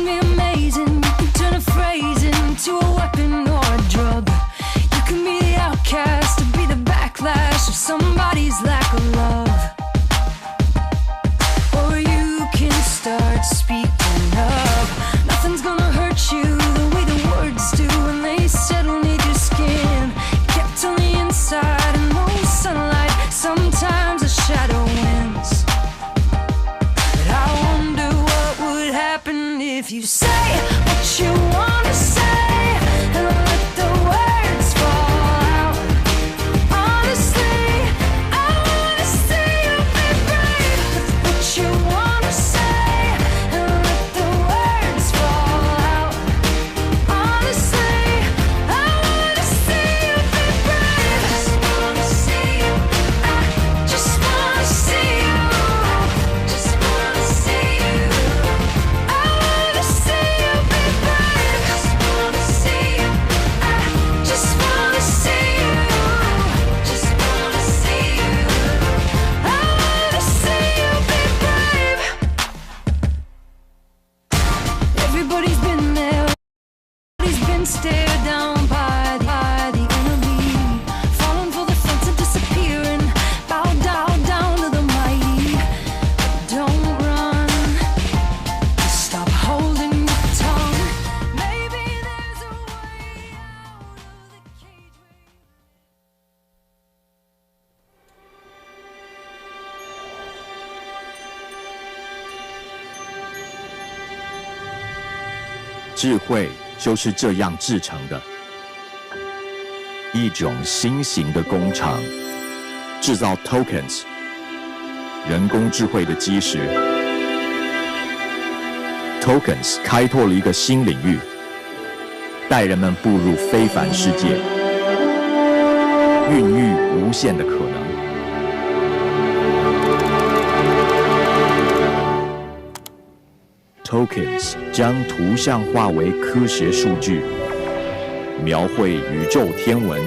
can be amazing. You can turn a phrase into a weapon or a drug. You can be the outcast or be the backlash of somebody's lack of love. Or you can start speaking up. Nothing's gonna hurt you the way the words do when they settle neath your skin. Kept on the inside and no sunlight. Sometimes a shadow wins. But I wonder what would happen if you say what you wanna say and let the words fall out. Honestly, I wanna see you be brave with what you wanna say and let the words fall out. Honestly, I wanna see you be brave. Just wanna see you. I just wanna see you. Just wanna see you. I wanna see you be brave. Just wanna see you. I just wanna see you. Just wanna see you. I wanna see you be brave. Everybody's been there. Everybody's been stared down by the enemy. Falling for the fence and disappearing. Bow down to the mighty. Don't run. Stop holding your tongue. Maybe there's a way out of the cage. 智慧就是这样制成的，一种新型的工厂，制造 tokens， 人工智慧的基石。tokens 开拓了一个新领域，带人们步入非凡世界，孕育无限的可能。tokens 将图像化为科学数据，描绘宇宙天文，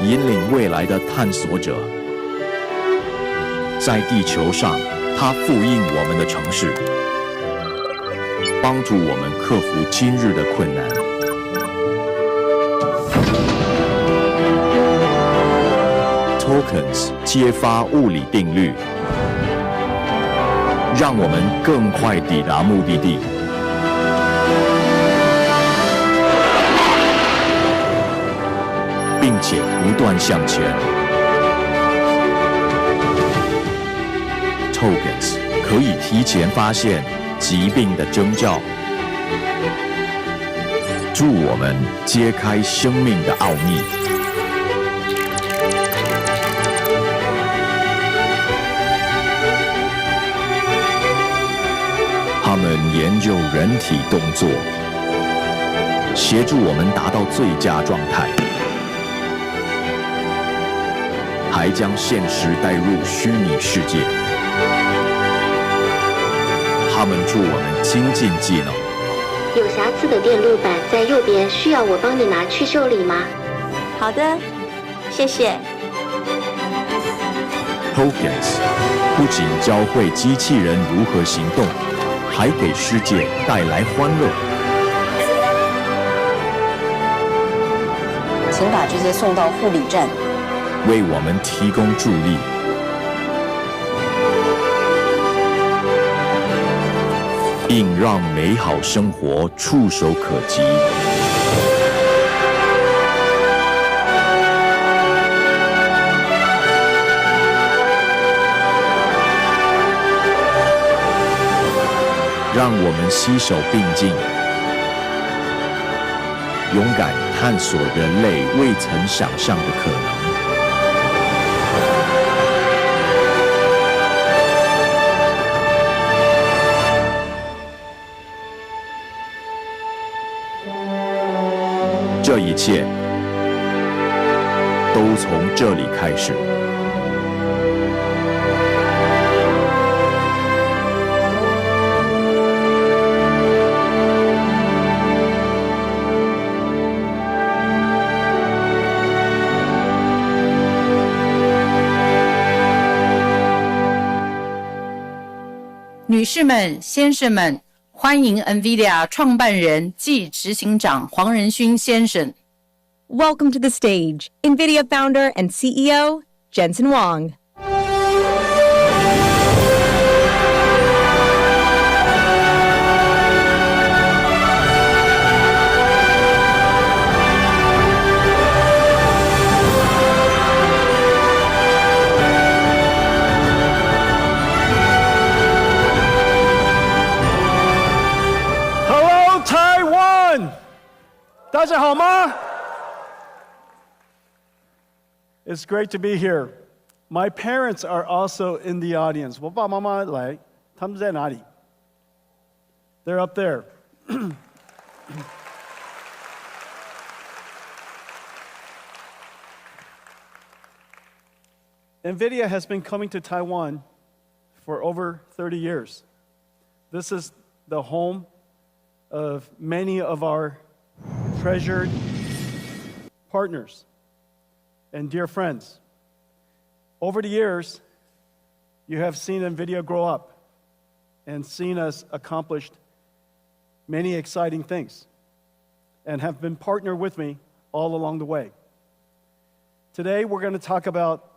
引领未来的探索者。在地球上，它复印我们的城市，帮助我们克服今日的困难。tokens 揭发物理定律，让我们更快抵达目的地。并且不断向前。Tokens 可以提前发现疾病的征兆，助我们揭开生命的奥秘。他们研究人体动作，协助我们达到最佳状态，还将现实带入虚拟世界。他们助我们精进技能。有瑕疵的电路板在右边，需要我帮你拿去修理吗？好的，谢谢。Tokens 不仅教会机器人如何行动，还给世界带来欢乐。请把这些送到护理站，为我们提供助力。并让美好生活触手可及。让我们携手并进，勇敢探索人类未曾想象的可能。这一切都从这里开始。女士们、先生们，欢迎 Nvidia 创办人暨执行长黄仁勋先生。Welcome to the stage, Nvidia founder and CEO, Jensen Huang. Hello, Taiwan! 大家好吗? It's great to be here. My parents are also in the audience. 我爸爸妈妈来，他们在哪里? They're up there. Nvidia has been coming to Taiwan for over 30 years. This is the home of many of our treasured partners and dear friends. Over the years, you have seen Nvidia grow up and seen us accomplish many exciting things and have been partnered with me all along the way. Today, we're going to talk about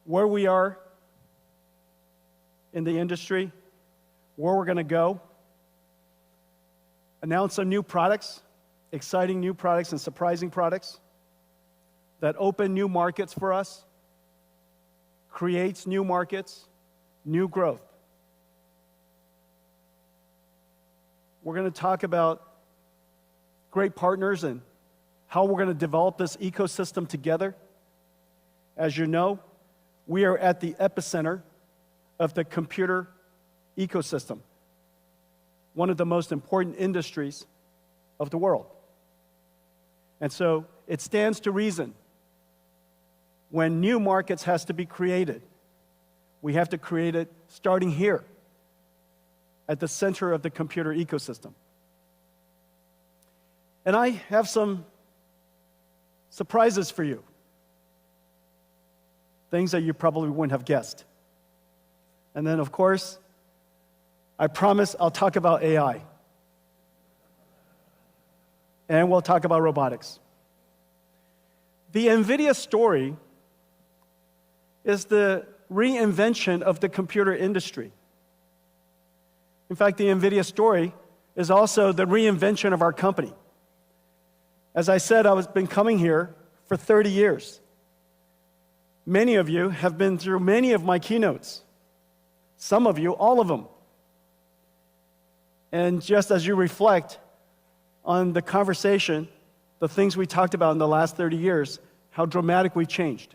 where we are in the industry, where we're going to go, announce some new products, exciting new products and surprising products that open new markets for us, creates new markets, new growth. We're going to talk about great partners and how we're going to develop this ecosystem together. As you know, we are at the epicenter of the computer ecosystem, one of the most important industries of the world. And so it stands to reason when new markets has to be created, we have to create it starting here at the center of the computer ecosystem. And I have some surprises for you, things that you probably wouldn't have guessed. And then, of course, I promise I'll talk about AI. And we'll talk about robotics. The Nvidia story is the reinvention of the computer industry. In fact, the Nvidia story is also the reinvention of our company. As I said, I've been coming here for 30 years. Many of you have been through many of my keynotes. Some of you, all of them. And just as you reflect on the conversation, the things we talked about in the last 30 years, how dramatic we've changed.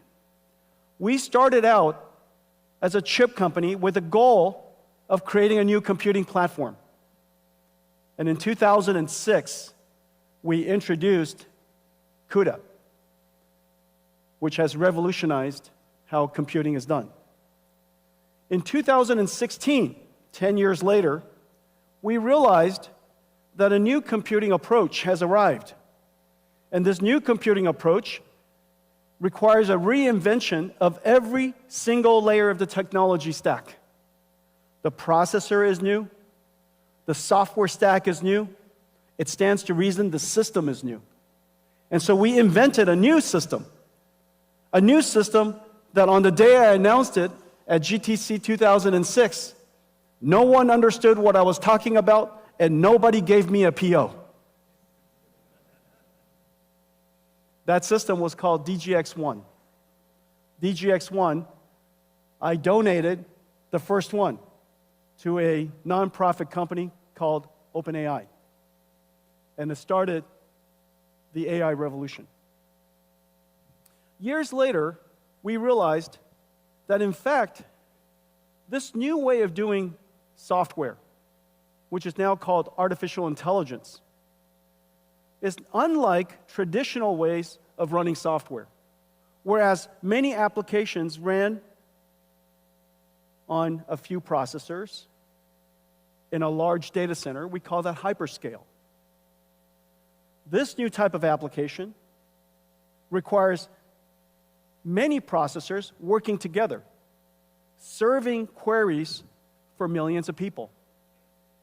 We started out as a chip company with a goal of creating a new computing platform. And in 2006, we introduced CUDA, which has revolutionized how computing is done. In 2016, 10 years later, we realized that a new computing approach has arrived. And this new computing approach requires a reinvention of every single layer of the technology stack. The processor is new. The software stack is new. It stands to reason the system is new. And so we invented a new system that on the day I announced it at GTC 2006, no one understood what I was talking about, and nobody gave me a PO. That system was called DGX-1. DGX-1, I donated the first one to a nonprofit company called OpenAI. And it started the AI revolution. Years later, we realized that in fact, this new way of doing software, which is now called artificial intelligence, is unlike traditional ways of running software. Whereas many applications ran on a few processors in a large data center, we call that hyperscale. This new type of application requires many processors working together, serving queries for millions of people.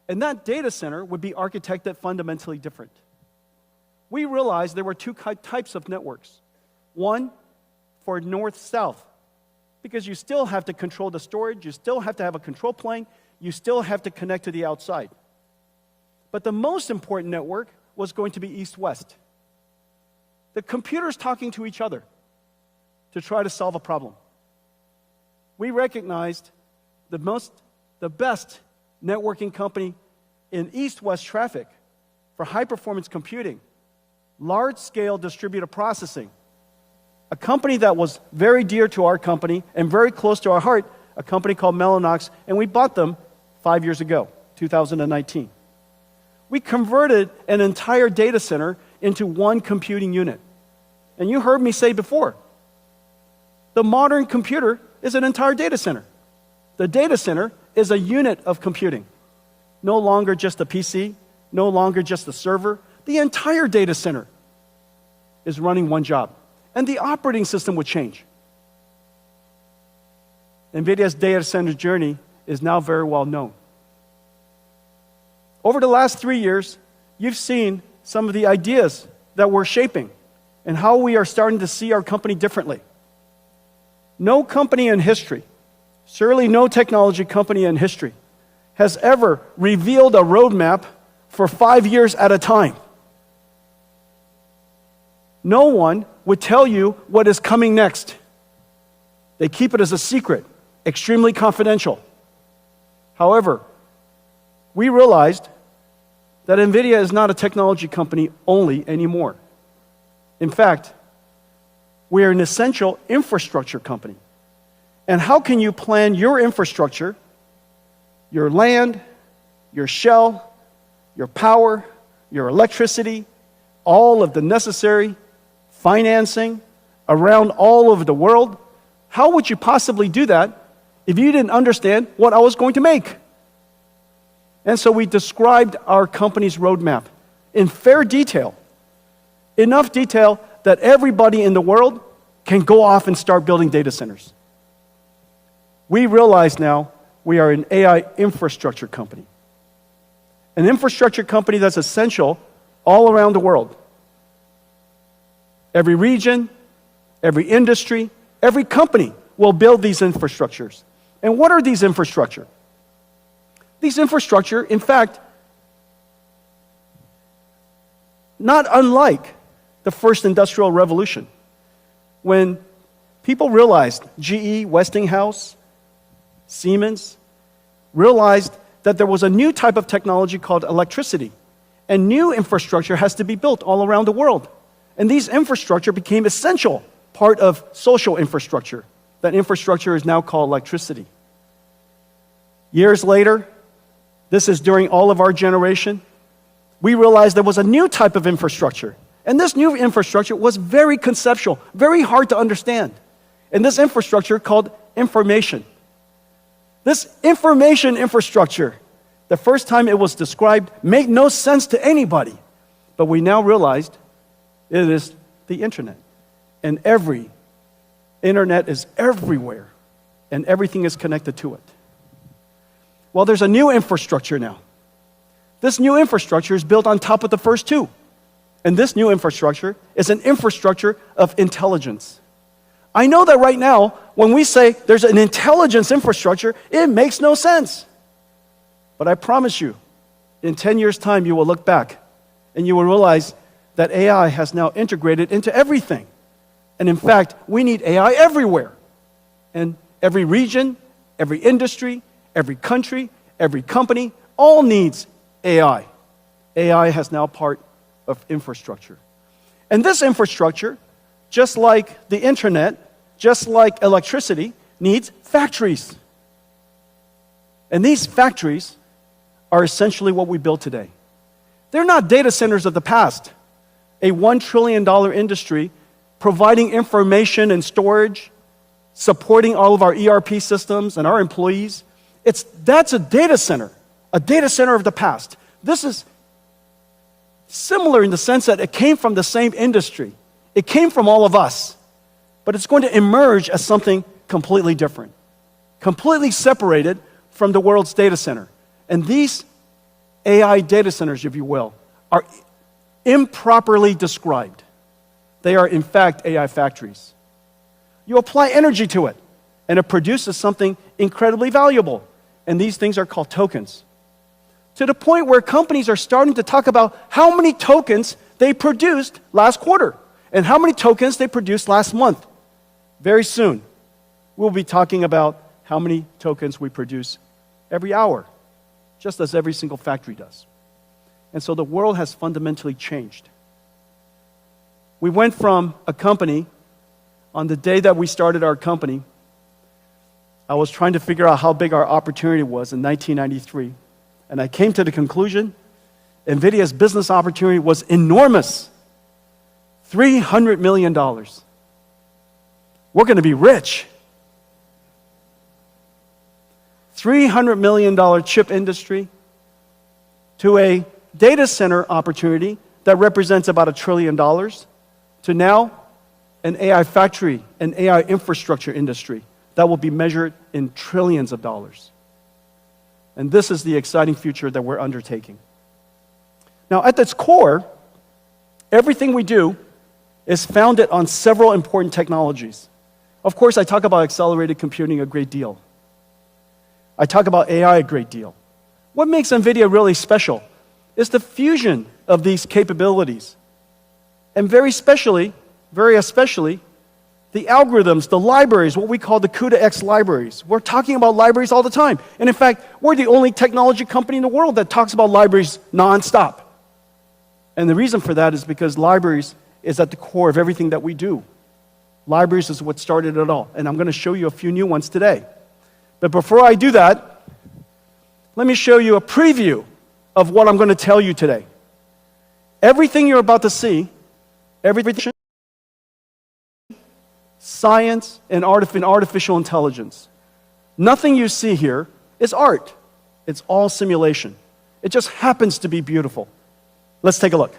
And that data center would be architected fundamentally different. We realized there were two types of networks. One for north-south, because you still have to control the storage, you still have to have a control plane, you still have to connect to the outside. But the most important network was going to be east-west. The computers talking to each other to try to solve a problem. We recognized the best networking company in east-west traffic for high-performance computing, large-scale distributed processing, a company that was very dear to our company and very close to our heart, a company called Mellanox, and we bought them 5 years ago, 2019. We converted an entire data center into one computing unit. And you heard me say before, the modern computer is an entire data center. The data center is a unit of computing. No longer just a PC, no longer just a server. The entire data center is running one job. And the operating system would change. NVIDIA's data center journey is now very well known. Over the last 3 years, you've seen some of the ideas that we're shaping and how we are starting to see our company differently. No company in history, surely no technology company in history, has ever revealed a roadmap for 5 years at a time. No one would tell you what is coming next. They keep it as a secret, extremely confidential. However, we realized that NVIDIA is not a technology company only anymore. In fact, we are an essential infrastructure company. And how can you plan your infrastructure, your land, your shell, your power, your electricity, all of the necessary financing around all over the world? How would you possibly do that if you didn't understand what I was going to make? And so we described our company's roadmap in fair detail, enough detail that everybody in the world can go off and start building data centers. We realize now we are an AI infrastructure company, an infrastructure company that's essential all around the world. Every region, every industry, every company will build these infrastructures. And what are these infrastructure? These infrastructure, in fact, not unlike the first industrial revolution, when people realized, GE, Westinghouse, Siemens, realized that there was a new type of technology called electricity, and new infrastructure has to be built all around the world. And these infrastructure became essential part of social infrastructure. That infrastructure is now called electricity. Years later, this is during all of our generation, we realized there was a new type of infrastructure. And this new infrastructure was very conceptual, very hard to understand. And this infrastructure called information. This information infrastructure, the first time it was described, made no sense to anybody. But we now realized it is the internet. And every internet is everywhere. And everything is connected to it. Well, there's a new infrastructure now. This new infrastructure is built on top of the first two. And this new infrastructure is an infrastructure of intelligence. I know that right now, when we say there's an intelligence infrastructure, it makes no sense. But I promise you, in 10 years' time, you will look back and you will realize that AI has now integrated into everything. And in fact, we need AI everywhere. And every region, every industry, every country, every company, all needs AI. AI has now part of infrastructure. And this infrastructure, just like the internet, just like electricity, needs factories. And these factories are essentially what we build today. They're not data centers of the past, a $1 trillion industry providing information and storage, supporting all of our ERP systems and our employees. That's a data center of the past. This is similar in the sense that it came from the same industry. It came from all of us, but it's going to emerge as something completely different, completely separated from the world's data center. And these AI data centers, if you will, are improperly described. They are, in fact, AI factories. You apply energy to it, and it produces something incredibly valuable. And these things are called tokens. To the point where companies are starting to talk about how many tokens they produced last quarter and how many tokens they produced last month. Very soon, we'll be talking about how many tokens we produce every hour, just as every single factory does. And so the world has fundamentally changed. We went from a company, on the day that we started our company, I was trying to figure out how big our opportunity was in 1993. And I came to the conclusion, Nvidia's business opportunity was enormous. $300 million. We're going to be rich. $300 million chip industry to a data center opportunity that represents about $1 trillion to now an AI factory, an AI infrastructure industry that will be measured in trillions of dollars. And this is the exciting future that we're undertaking. Now, at its core, everything we do is founded on several important technologies. Of course, I talk about accelerated computing a great deal. I talk about AI a great deal. What makes Nvidia really special is the fusion of these capabilities. And very especially, the algorithms, the libraries, what we call the Computex libraries. We're talking about libraries all the time. And in fact, we're the only technology company in the world that talks about libraries nonstop. And the reason for that is because libraries is at the core of everything that we do. Libraries is what started it all. And I'm going to show you a few new ones today. But before I do that, let me show you a preview of what I'm going to tell you today. Everything you're about to see, everything, science and artificial intelligence. Nothing you see here is art. It's all simulation. It just happens to be beautiful. Let's take a look.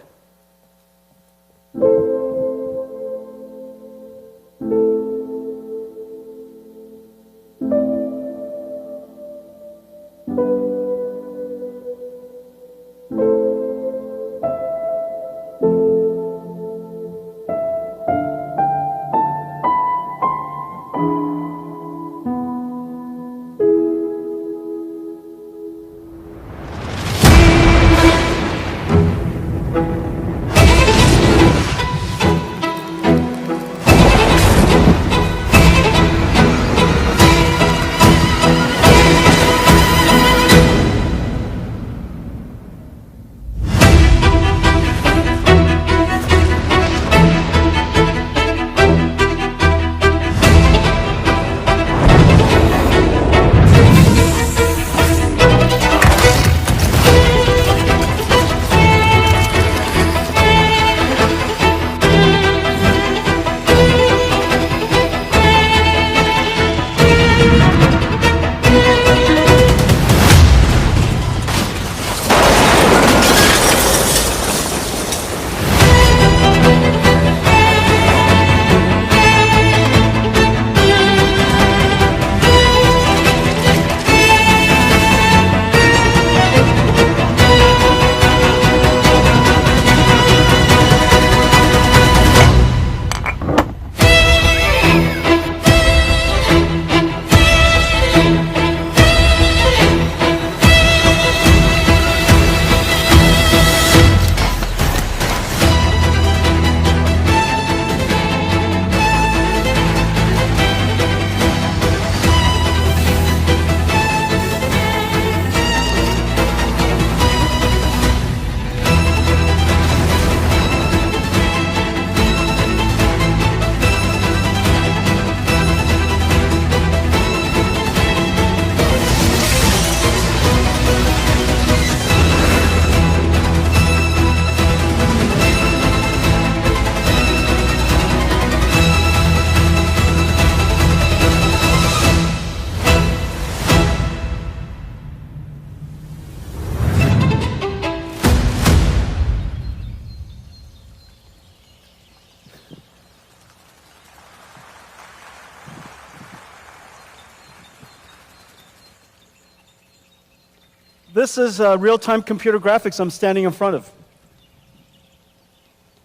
This is real-time computer graphics I'm standing in front of.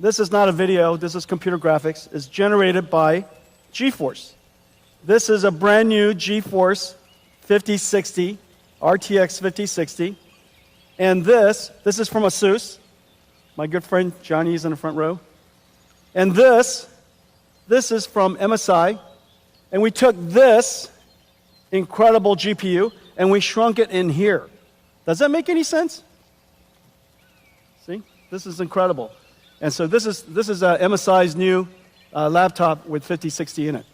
This is not a video, this is computer graphics. It's generated by GeForce. This is a brand new GeForce 5060, RTX 5060. And this is from ASUS. My good friend Johnny is in the front row. And this is from MSI. And we took this incredible GPU and we shrunk it in here. Does that make any sense? See, this is incredible. And so this is MSI's new laptop with 5060 in it.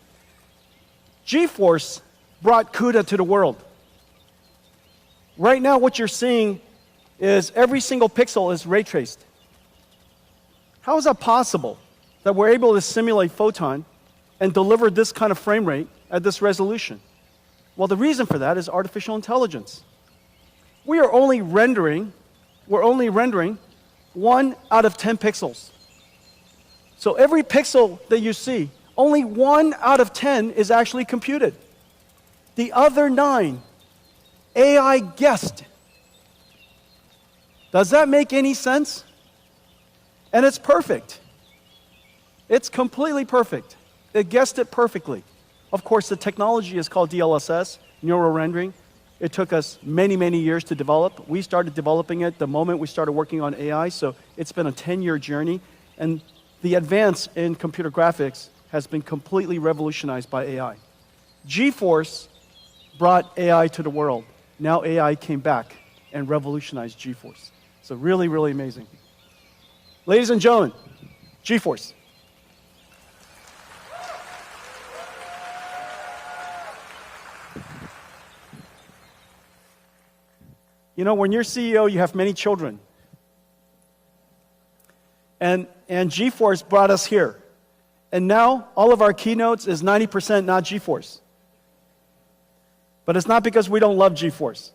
GeForce brought CUDA to the world. Right now what you're seeing is every single pixel is ray traced. How is that possible that we're able to simulate photon and deliver this kind of frame rate at this resolution? Well, the reason for that is artificial intelligence. We are only rendering 1 out of 10 pixels. So every pixel that you see, only 1 out of 10 is actually computed. The other 9, AI guessed. Does that make any sense? And it's perfect. It's completely perfect. It guessed it perfectly. Of course, the technology is called DLSS, neural rendering. It took us many, many years to develop. We started developing it the moment we started working on AI, so it's been a 10-year journey. And the advance in computer graphics has been completely revolutionized by AI. GeForce brought AI to the world. Now AI came back and revolutionized GeForce. So really, really amazing. Ladies and gentlemen, GeForce. You know, when you're CEO, you have many children. And GeForce brought us here. And now all of our keynotes is 90% not GeForce. But it's not because we don't love GeForce.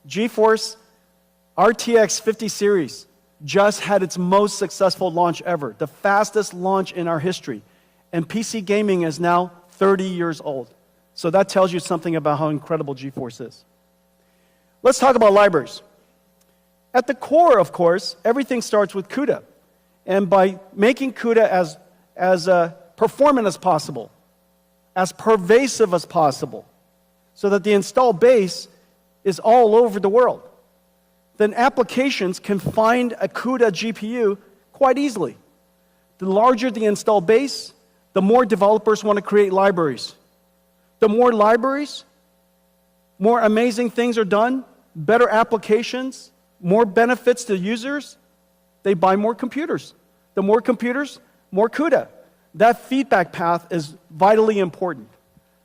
GeForce RTX 50 series just had its most successful launch ever, the fastest launch in our history. And PC gaming is now 30 years old. So that tells you something about how incredible GeForce is. Let's talk about libraries. At the core, of course, everything starts with CUDA. And by making CUDA as performant as possible, as pervasive as possible, so that the install base is all over the world, then applications can find a CUDA GPU quite easily. The larger the install base, the more developers want to create libraries. The more libraries, more amazing things are done, better applications, more benefits to users, they buy more computers. The more computers, more CUDA. That feedback path is vitally important.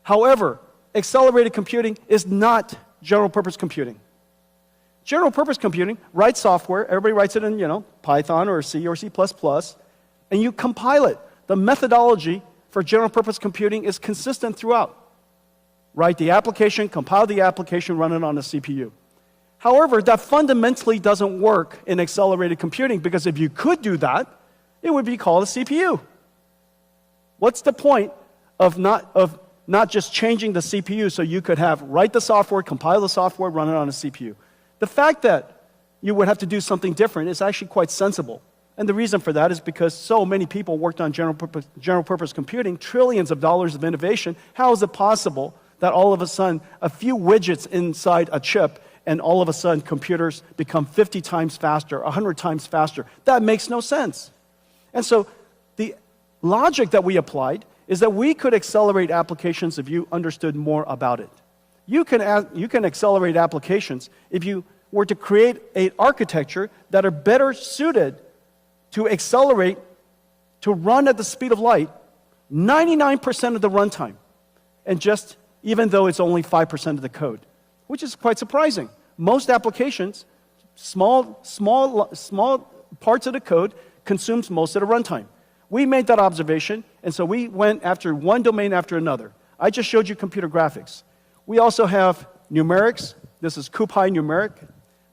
However, accelerated computing is not general purpose computing. General purpose computing writes software, everybody writes it in, Python or C or C++, and you compile it. The methodology for general purpose computing is consistent throughout. Write the application, compile the application, run it on a CPU. However, that fundamentally doesn't work in accelerated computing, because if you could do that, it would be called a CPU. What's the point of not just changing the CPU so you could write the software, compile the software, run it on a CPU? The fact that you would have to do something different is actually quite sensible. And the reason for that is because so many people worked on general purpose computing, trillions of dollars of innovation. How is it possible that all of a sudden a few widgets inside a chip and all of a sudden computers become 50 times faster, 100 times faster? That makes no sense. And so the logic that we applied is that we could accelerate applications if you understood more about it. You can accelerate applications if you were to create an architecture that are better suited to accelerate, to run at the speed of light, 99% of the runtime, and just even though it's only 5% of the code, which is quite surprising. Most applications, small parts of the code consumes most of the runtime. We made that observation, and so we went after one domain after another. I just showed you computer graphics. We also have numerics. This is CuPy numeric.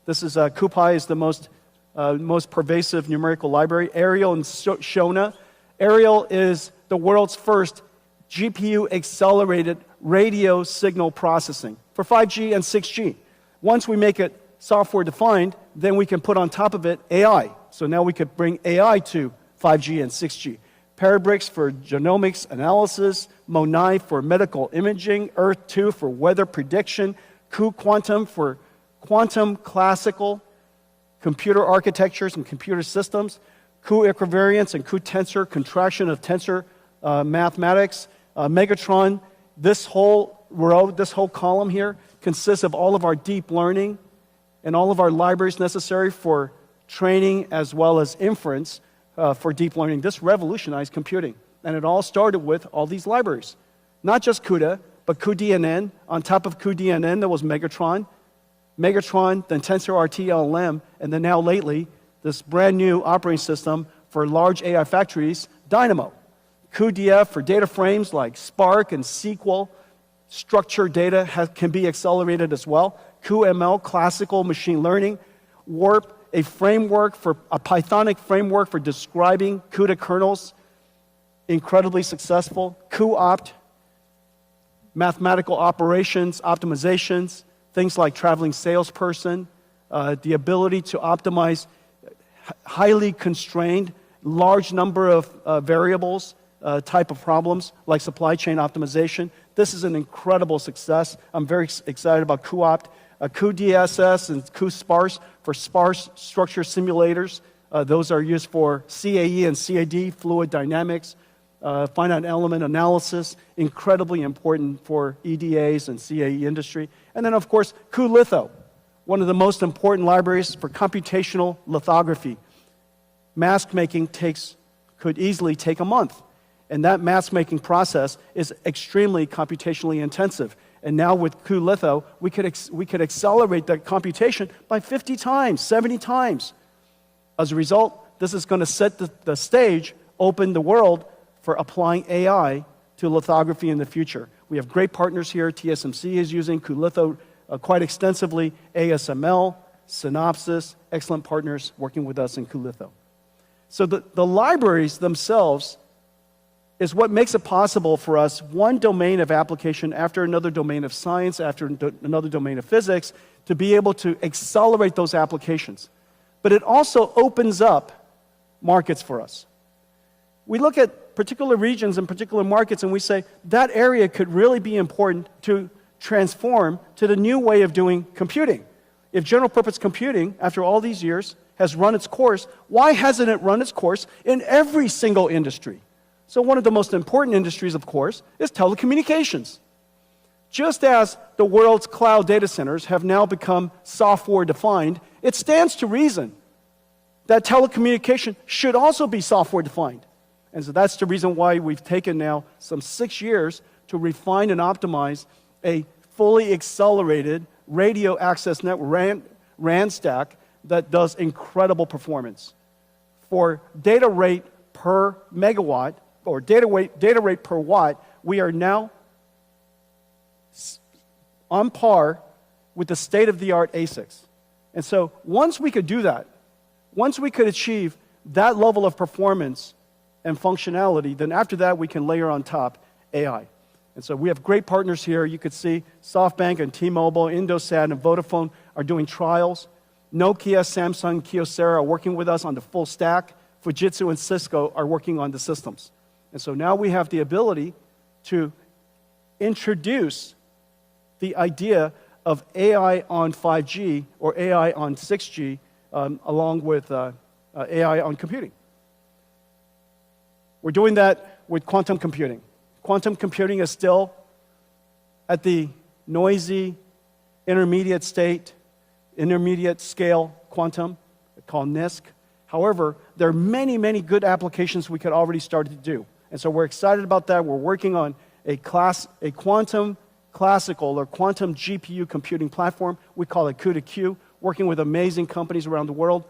This is CuPy is the most pervasive numerical library. Arial and Shona. Arial is the world's first GPU accelerated radio signal processing for 5G and 6G. Once we make it software-defined, then we can put on top of it AI. So now we could bring AI to 5G and 6G. Parabricks for genomics analysis, MO9 for medical imaging, Earth-2 for weather prediction, Quantum for quantum classical computer architectures and computer systems, equivariance and tensor, contraction of tensor mathematics, Megatron. This whole row, this whole column here consists of all of our deep learning and all of our libraries necessary for training as well as inference for deep learning. This revolutionized computing. And it all started with all these libraries. Not just CUDA, but cuDNN. On top of cuDNN, there was Megatron, then TensorRT-LLM, and then now lately, this brand new operating system for large AI factories, Dynamo. cuDF for data frames like Spark and SQL. Structured data can be accelerated as well. cuML, classical machine learning. Warp, a Pythonic framework for describing CUDA kernels, incredibly successful. cuOpt, mathematical operations, optimizations, things like traveling salesperson, the ability to optimize highly constrained, large number of variables, type of problems like supply chain optimization. This is an incredible success. I'm very excited about cuOpt. cuDSS and cuSparse for sparse structure simulators. Those are used for CAE and CAD, fluid dynamics, finite element analysis, incredibly important for EDAs and CAE industry. And then, of course, cuLitho, one of the most important libraries for computational lithography. Mask making could easily take a month. And that mask making process is extremely computationally intensive. And now with cuLitho, we could accelerate that computation by 50 times, 70 times. As a result, this is going to set the stage, open the world for applying AI to lithography in the future. We have great partners here. TSMC is using cuLitho quite extensively. ASML, Synopsys, excellent partners working with us in cuLitho. So the libraries themselves is what makes it possible for us, one domain of application after another domain of science, after another domain of physics, to be able to accelerate those applications. But it also opens up markets for us. We look at particular regions and particular markets and we say, that area could really be important to transform to the new way of doing computing. If general purpose computing, after all these years, has run its course, why hasn't it run its course in every single industry? So one of the most important industries, of course, is telecommunications. Just as the world's cloud data centers have now become software-defined, it stands to reason that telecommunication should also be software-defined. And so that's the reason why we've taken now some 6 years to refine and optimize a fully accelerated radio access network, RAN stack, that does incredible performance. For data rate per megawatt, or data rate per watt, we are now on par with the state-of-the-art ASICs. And so once we could do that, once we could achieve that level of performance and functionality, then after that we can layer on top AI. And so we have great partners here. You could see SoftBank and T-Mobile, Indosat and Vodafone are doing trials. Nokia, Samsung, Kyocera are working with us on the full stack. Fujitsu and Cisco are working on the systems. And so now we have the ability to introduce the idea of AI on 5G or AI on 6G along with AI on computing. We're doing that with quantum computing. Quantum computing is still at the noisy, intermediate scale quantum, called NISQ. However, there are many, many good applications we could already start to do. And so we're excited about that. We're working on a quantum classical or quantum GPU computing platform. We call it CUDA-Q, working with amazing companies around the world.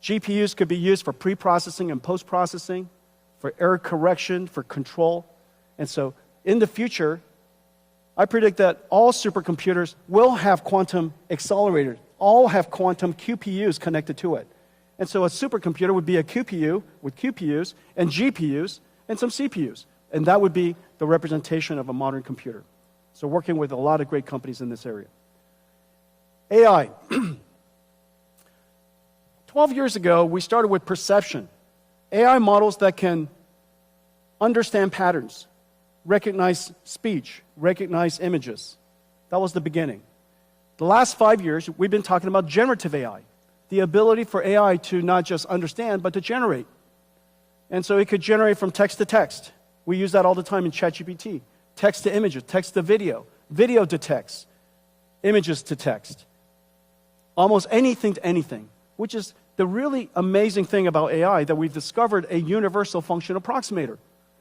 GPUs could be used for pre-processing and post-processing, for error correction, for control. And so in the future, I predict that all supercomputers will have quantum accelerators, all have quantum QPUs connected to it. And so a supercomputer would be a QPU with QPUs and GPUs and some CPUs. And that would be the representation of a modern computer. So working with a lot of great companies in this area. AI. 12 years ago, we started with perception. AI models that can understand patterns, recognize speech, recognize images. That was the beginning. The last 5 years, we've been talking about generative AI, the ability for AI to not just understand, but to generate. And so it could generate from text to text. We use that all the time in ChatGPT. Text to images, text to video, video to text, images to text. Almost anything to anything, which is the really amazing thing about AI, that we've discovered a universal function approximator,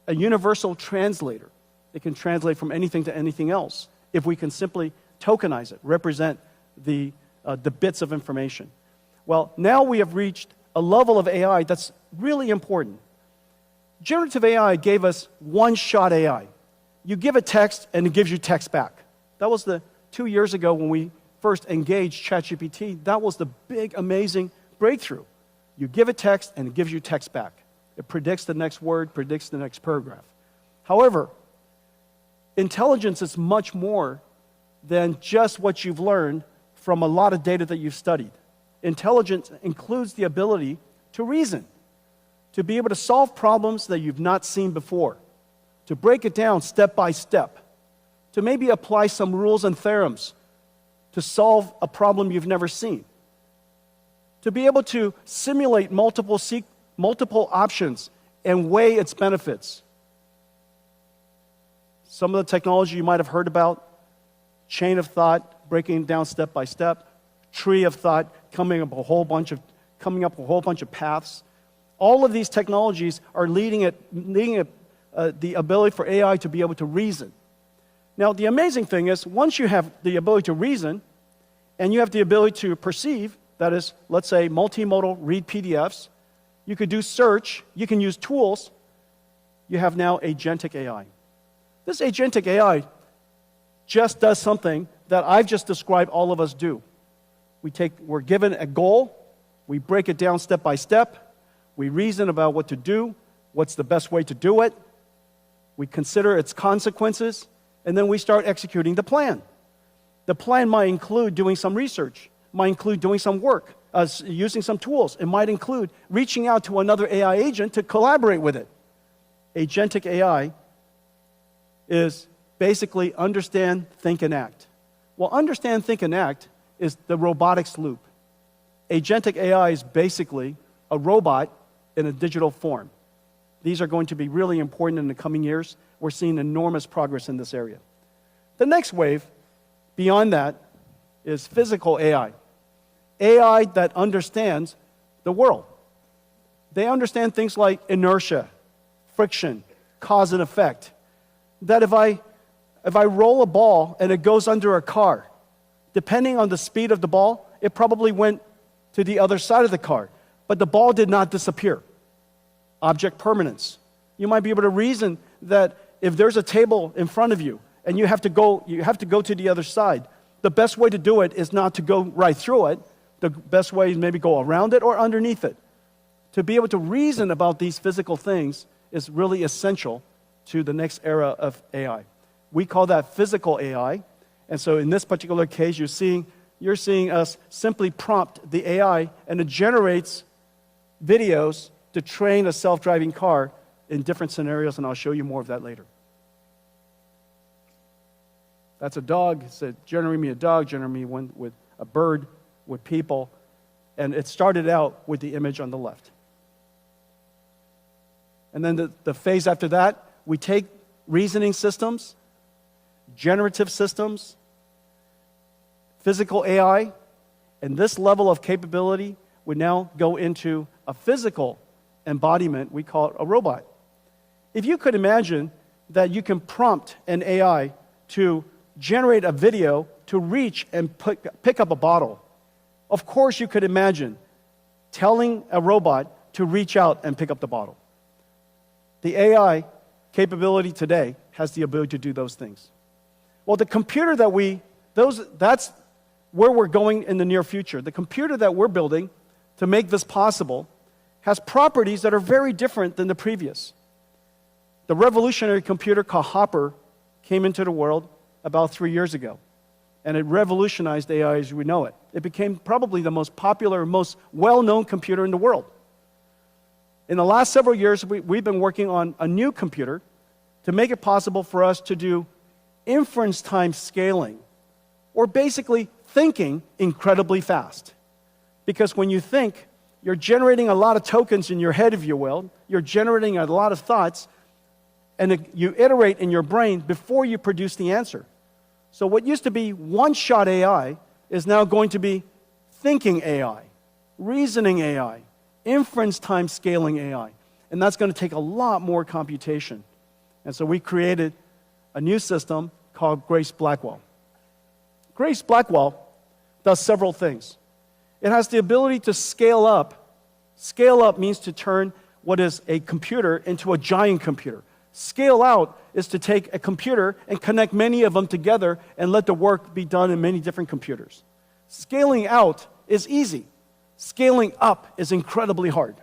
a universal translator. It can translate from anything to anything else if we can simply tokenize it, represent the bits of information. Well, now we have reached a level of AI that's really important. Generative AI gave us one-shot AI. You give a text, and it gives you text back. That was 2 years ago when we first engaged ChatGPT. That was the big, amazing breakthrough. You give a text, and it gives you text back. It predicts the next word, predicts the next paragraph. However, intelligence is much more than just what you've learned from a lot of data that you've studied. Intelligence includes the ability to reason, to be able to solve problems that you've not seen before, to break it down step by step, to maybe apply some rules and theorems to solve a problem you've never seen, to be able to simulate multiple options and weigh its benefits. Some of the technology you might have heard about, chain of thought, breaking it down step by step, tree of thought, coming up a whole bunch of paths. All of these technologies are leading the ability for AI to be able to reason. Now, the amazing thing is, once you have the ability to reason, and you have the ability to perceive, that is, let's say, multimodal read PDFs, you could do search, you can use tools, you have now agentic AI. This agentic AI just does something that I've just described all of us do. We're given a goal, we break it down step by step, we reason about what to do, what's the best way to do it, we consider its consequences, and then we start executing the plan. The plan might include doing some research, might include doing some work, using some tools. It might include reaching out to another AI agent to collaborate with it. Agentic AI is basically understand, think, and act. Well, understand, think, and act is the robotics loop. Agentic AI is basically a robot in a digital form. These are going to be really important in the coming years. We're seeing enormous progress in this area. The next wave, beyond that, is physical AI. AI that understands the world. They understand things like inertia, friction, cause and effect. That if I roll a ball and it goes under a car, depending on the speed of the ball, it probably went to the other side of the car. But the ball did not disappear. Object permanence. You might be able to reason that if there's a table in front of you and you have to go to the other side, the best way to do it is not to go right through it. The best way is maybe go around it or underneath it. To be able to reason about these physical things is really essential to the next era of AI. We call that physical AI. And so in this particular case, you're seeing us simply prompt the AI, and it generates videos to train a self-driving car in different scenarios, and I'll show you more of that later. That's a dog. It said, generate me a dog, generate me one with a bird, with people. And it started out with the image on the left. And then the phase after that, we take reasoning systems, generative systems, physical AI, and this level of capability would now go into a physical embodiment. We call it a robot. If you could imagine that you can prompt an AI to generate a video to reach and pick up a bottle, of course you could imagine telling a robot to reach out and pick up the bottle. The AI capability today has the ability to do those things. Well, the computer that's where we're going in the near future. The computer that we're building to make this possible has properties that are very different than the previous. The revolutionary computer called Hopper came into the world about 3 years ago. and it revolutionized AI as we know it. It became probably the most popular, most well-known computer in the world. In the last several years, we've been working on a new computer to make it possible for us to do inference time scaling, or basically thinking incredibly fast. Because when you think, you're generating a lot of tokens in your head, if you will. You're generating a lot of thoughts, and you iterate in your brain before you produce the answer. So what used to be one-shot AI is now going to be thinking AI, reasoning AI, inference time scaling AI. And that's going to take a lot more computation. And so we created a new system called Grace Blackwell. Grace Blackwell does several things. It has the ability to scale up. Scale up means to turn what is a computer into a giant computer. Scale out is to take a computer and connect many of them together and let the work be done in many different computers. Scaling out is easy. Scaling up is incredibly hard.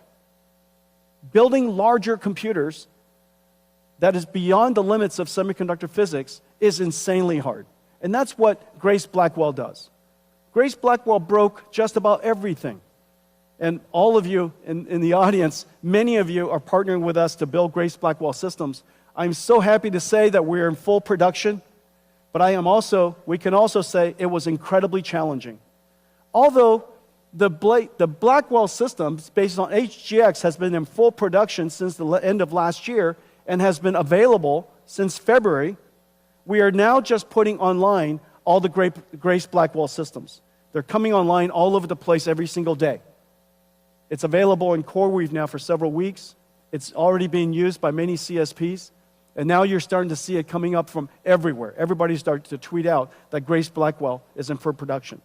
Building larger computers that is beyond the limits of semiconductor physics is insanely hard. And that's what Grace Blackwell does. Grace Blackwell broke just about everything. And all of you in the audience, many of you are partnering with us to build Grace Blackwell systems. I'm so happy to say that we're in full production, but we can also say it was incredibly challenging. Although the Blackwell systems based on HGX has been in full production since the end of last year and has been available since February, we are now just putting online all the Grace Blackwell systems. They're coming online all over the place every single day. It's available in CoreWeave now for several weeks. It's already being used by many CSPs. And now you're starting to see it coming up from everywhere. Everybody's starting to tweet out that Grace Blackwell is in full production.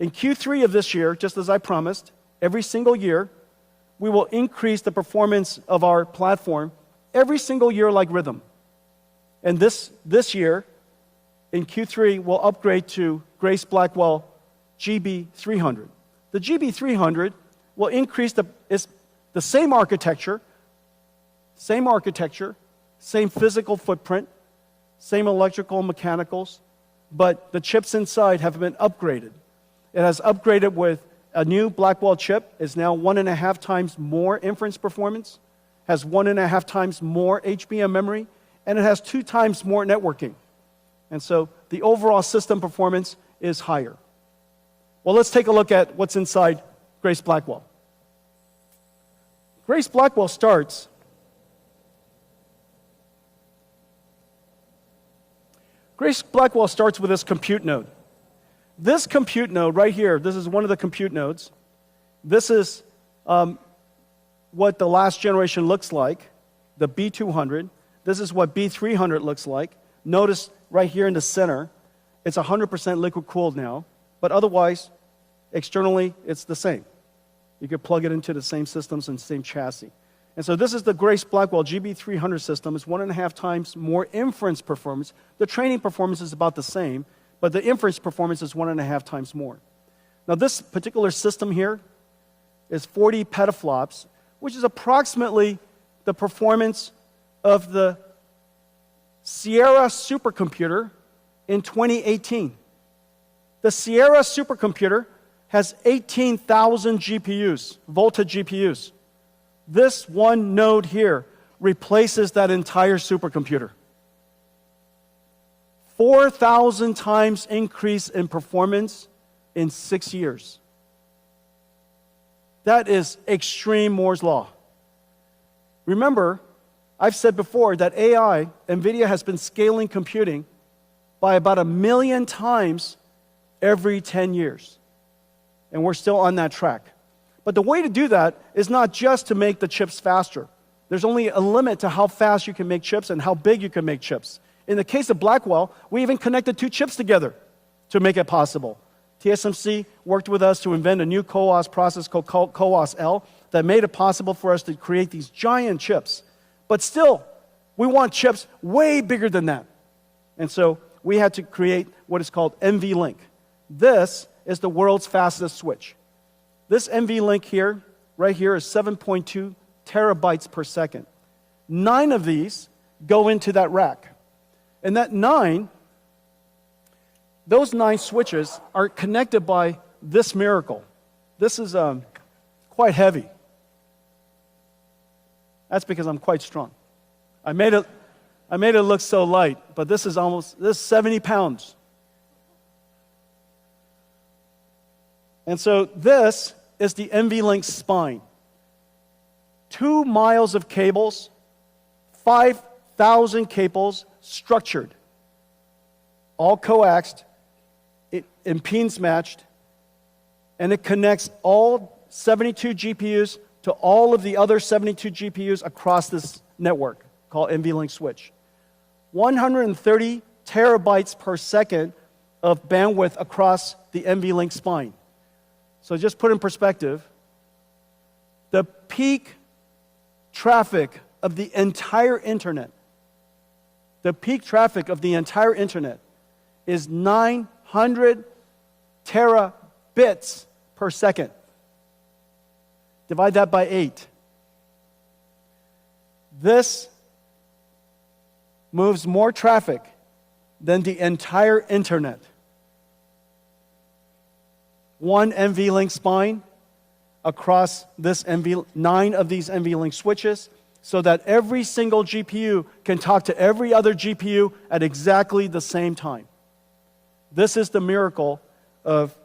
In Q3 of this year, just as I promised, every single year, we will increase the performance of our platform every single year like rhythm. And this year, in Q3, we'll upgrade to Grace Blackwell GB300. The GB300 will increase it's the same architecture, same physical footprint, same electrical and mechanicals, but the chips inside have been upgraded. It has upgraded with a new Blackwell chip. It's now 1.5 times more inference performance, has 1.5 times more HBM memory, and it has 2 times more networking. And so the overall system performance is higher. Well, let's take a look at what's inside Grace Blackwell. Grace Blackwell starts with this compute node. This compute node right here, this is one of the compute nodes. This is what the last generation looks like, the B200. This is what B300 looks like. Notice right here in the center, it's 100% liquid cooled now, but otherwise, externally, it's the same. You could plug it into the same systems and same chassis. And so this is the Grace Blackwell GB300 system. It's 1.5 times more inference performance. The training performance is about the same, but the inference performance is 1.5 times more. Now this particular system here is 40 petaflops, which is approximately the performance of the Sierra supercomputer in 2018. The Sierra supercomputer has 18,000 GPUs, Volta GPUs. This one node here replaces that entire supercomputer. 4,000 times increase in performance in 6 years. That is extreme Moore's law. Remember, I've said before that AI, Nvidia has been scaling computing by about 1 million times every 10 years. And we're still on that track. But the way to do that is not just to make the chips faster. There's only a limit to how fast you can make chips and how big you can make chips. In the case of Blackwell, we even connected 2 chips together to make it possible. TSMC worked with us to invent a new CoWoS process called CoWoS-L that made it possible for us to create these giant chips. But still, we want chips way bigger than that. And so we had to create what is called NVLink. This is the world's fastest switch. This NVLink here, right here, is 7.2 terabytes per second. 9 of these go into that rack. And that 9 those 9 switches are connected by this miracle. This is quite heavy. That's because I'm quite strong. I made it look so light, but this is 70 pounds. And so this is the NVLink spine. 2 miles of cables, 5,000 cables structured, all coaxed, impedance matched, and it connects all 72 GPUs to all of the other 72 GPUs across this network called NVLink switch. 130 terabytes per second of bandwidth across the NVLink spine. So just put in perspective, the peak traffic of the entire internet, is 900 terabits per second. Divide that by 8. This moves more traffic than the entire internet. One NVLink spine across this 9 of these NVLink switches, so that every single GPU can talk to every other GPU at exactly the same time. This is the miracle of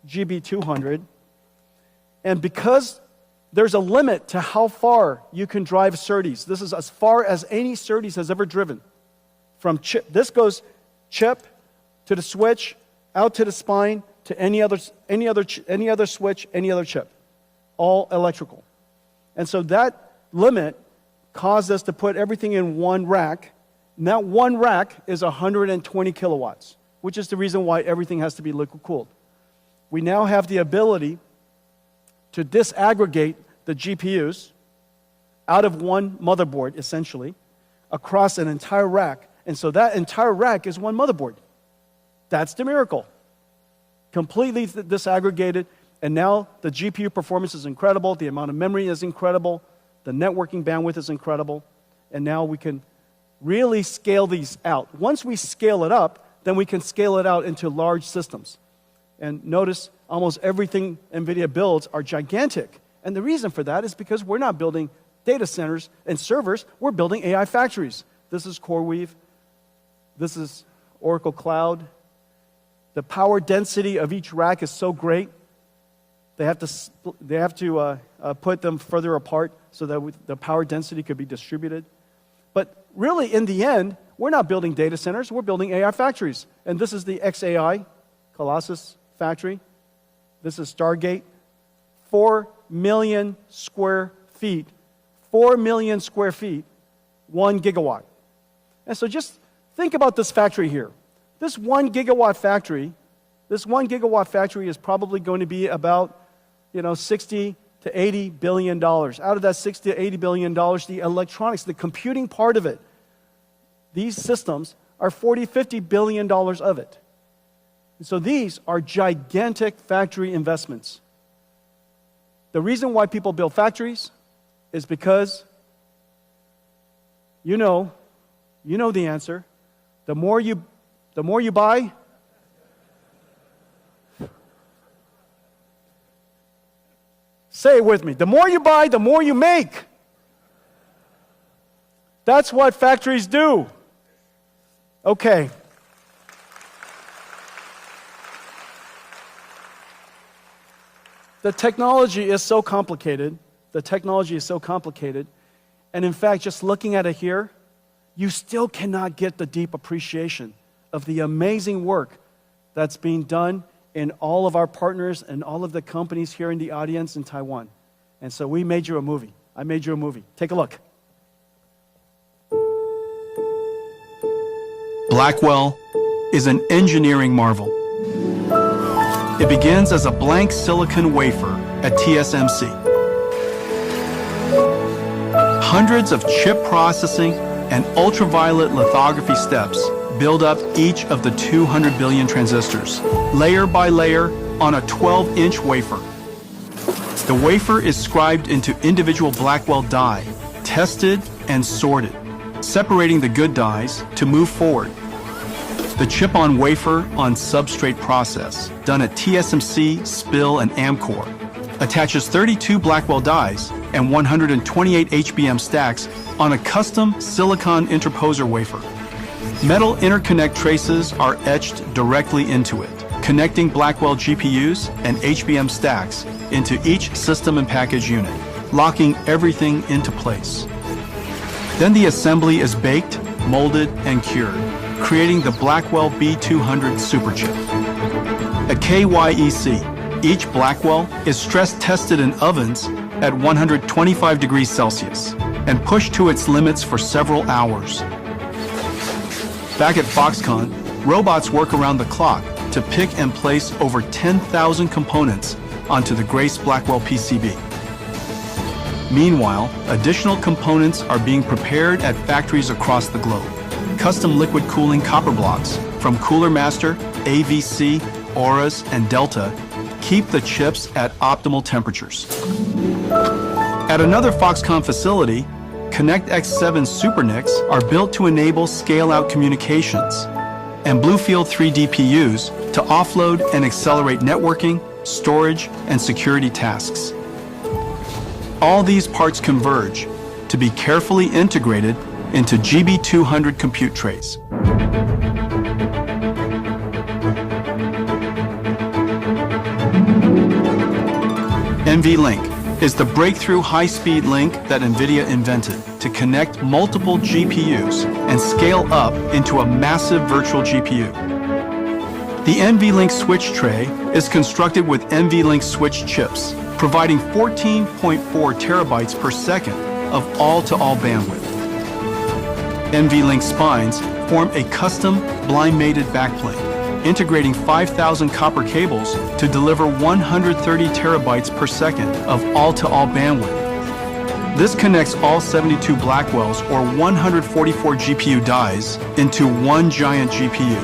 GB200. And because there's a limit to how far you can drive SerDes, this is as far as any SerDes has ever driven. From chip, this goes chip to the switch, out to the spine, to any other switch, any other chip, all electrical. And so that limit caused us to put everything in one rack. And that one rack is 120 kilowatts, which is the reason why everything has to be liquid cooled. We now have the ability to disaggregate the GPUs out of one motherboard, essentially, across an entire rack. And so that entire rack is one motherboard. That's the miracle. Completely disaggregated, and now the GPU performance is incredible, the amount of memory is incredible, the networking bandwidth is incredible, and now we can really scale these out. Once we scale it up, then we can scale it out into large systems. And notice almost everything NVIDIA builds are gigantic. And the reason for that is because we're not building data centers and servers, we're building AI factories. This is CoreWeave. This is Oracle Cloud. The power density of each rack is so great, they have to put them further apart so that the power density could be distributed. But really, in the end, we're not building data centers, we're building AI factories. And this is the XAI, Colossus factory. This is Stargate. 4 million square feet. 4 million square feet, 1 gigawatt. And so just think about this factory here. This 1 gigawatt factory is probably going to be about, 60 to 80 billion dollars. Out of that 60 to 80 billion dollars, the electronics, the computing part of it, these systems are 40, 50 billion dollars of it. And so these are gigantic factory investments. The reason why people build factories is because you know the answer. The more you buy, say it with me. The more you buy, the more you make. That's what factories do. Okay. The technology is so complicated. And in fact, just looking at it here, you still cannot get the deep appreciation of the amazing work that's being done in all of our partners and all of the companies here in the audience in Taiwan. And so we made you a movie. I made you a movie. Take a look. Blackwell is an engineering marvel. It begins as a blank silicon wafer at TSMC. Hundreds of chip processing and ultraviolet lithography steps build up each of the 200 billion transistors, layer by layer on a 12-inch wafer. The wafer is scribed into individual Blackwell die, tested and sorted. separating the good dies to move forward. The chip-on-wafer on substrate process, done at TSMC, SPIL, and Amkor, attaches 32 Blackwell dies and 128 HBM stacks on a custom silicon interposer wafer. Metal interconnect traces are etched directly into it, connecting Blackwell GPUs and HBM stacks into each system and package unit, locking everything into place. Then the assembly is baked, molded, and cured, creating the Blackwell B200 superchip. At KYEC, each Blackwell is stress-tested in ovens at 125 degrees Celsius and pushed to its limits for several hours. Back at Foxconn, robots work around the clock to pick and place over 10,000 components onto the Grace Blackwell PCB. Meanwhile, additional components are being prepared at factories across the globe. Custom liquid cooling copper blocks from Cooler Master, AVC, Auras, and Delta keep the chips at optimal temperatures. At another Foxconn facility, ConnectX-7 SuperNICs are built to enable scale-out communications, and Bluefield 3 DPUs to offload and accelerate networking, storage, and security tasks. All these parts converge to be carefully integrated into GB200 compute trays. NVLink is the breakthrough high-speed link that Nvidia invented to connect multiple GPUs and scale up into a massive virtual GPU. The NVLink switch tray is constructed with NVLink switch chips, providing 14.4 terabytes per second of all-to-all bandwidth. NVLink spines form a custom blind-mated backplane, integrating 5,000 copper cables to deliver 130 terabytes per second of all-to-all bandwidth. This connects all 72 Blackwells or 144 GPU dies into one giant GPU.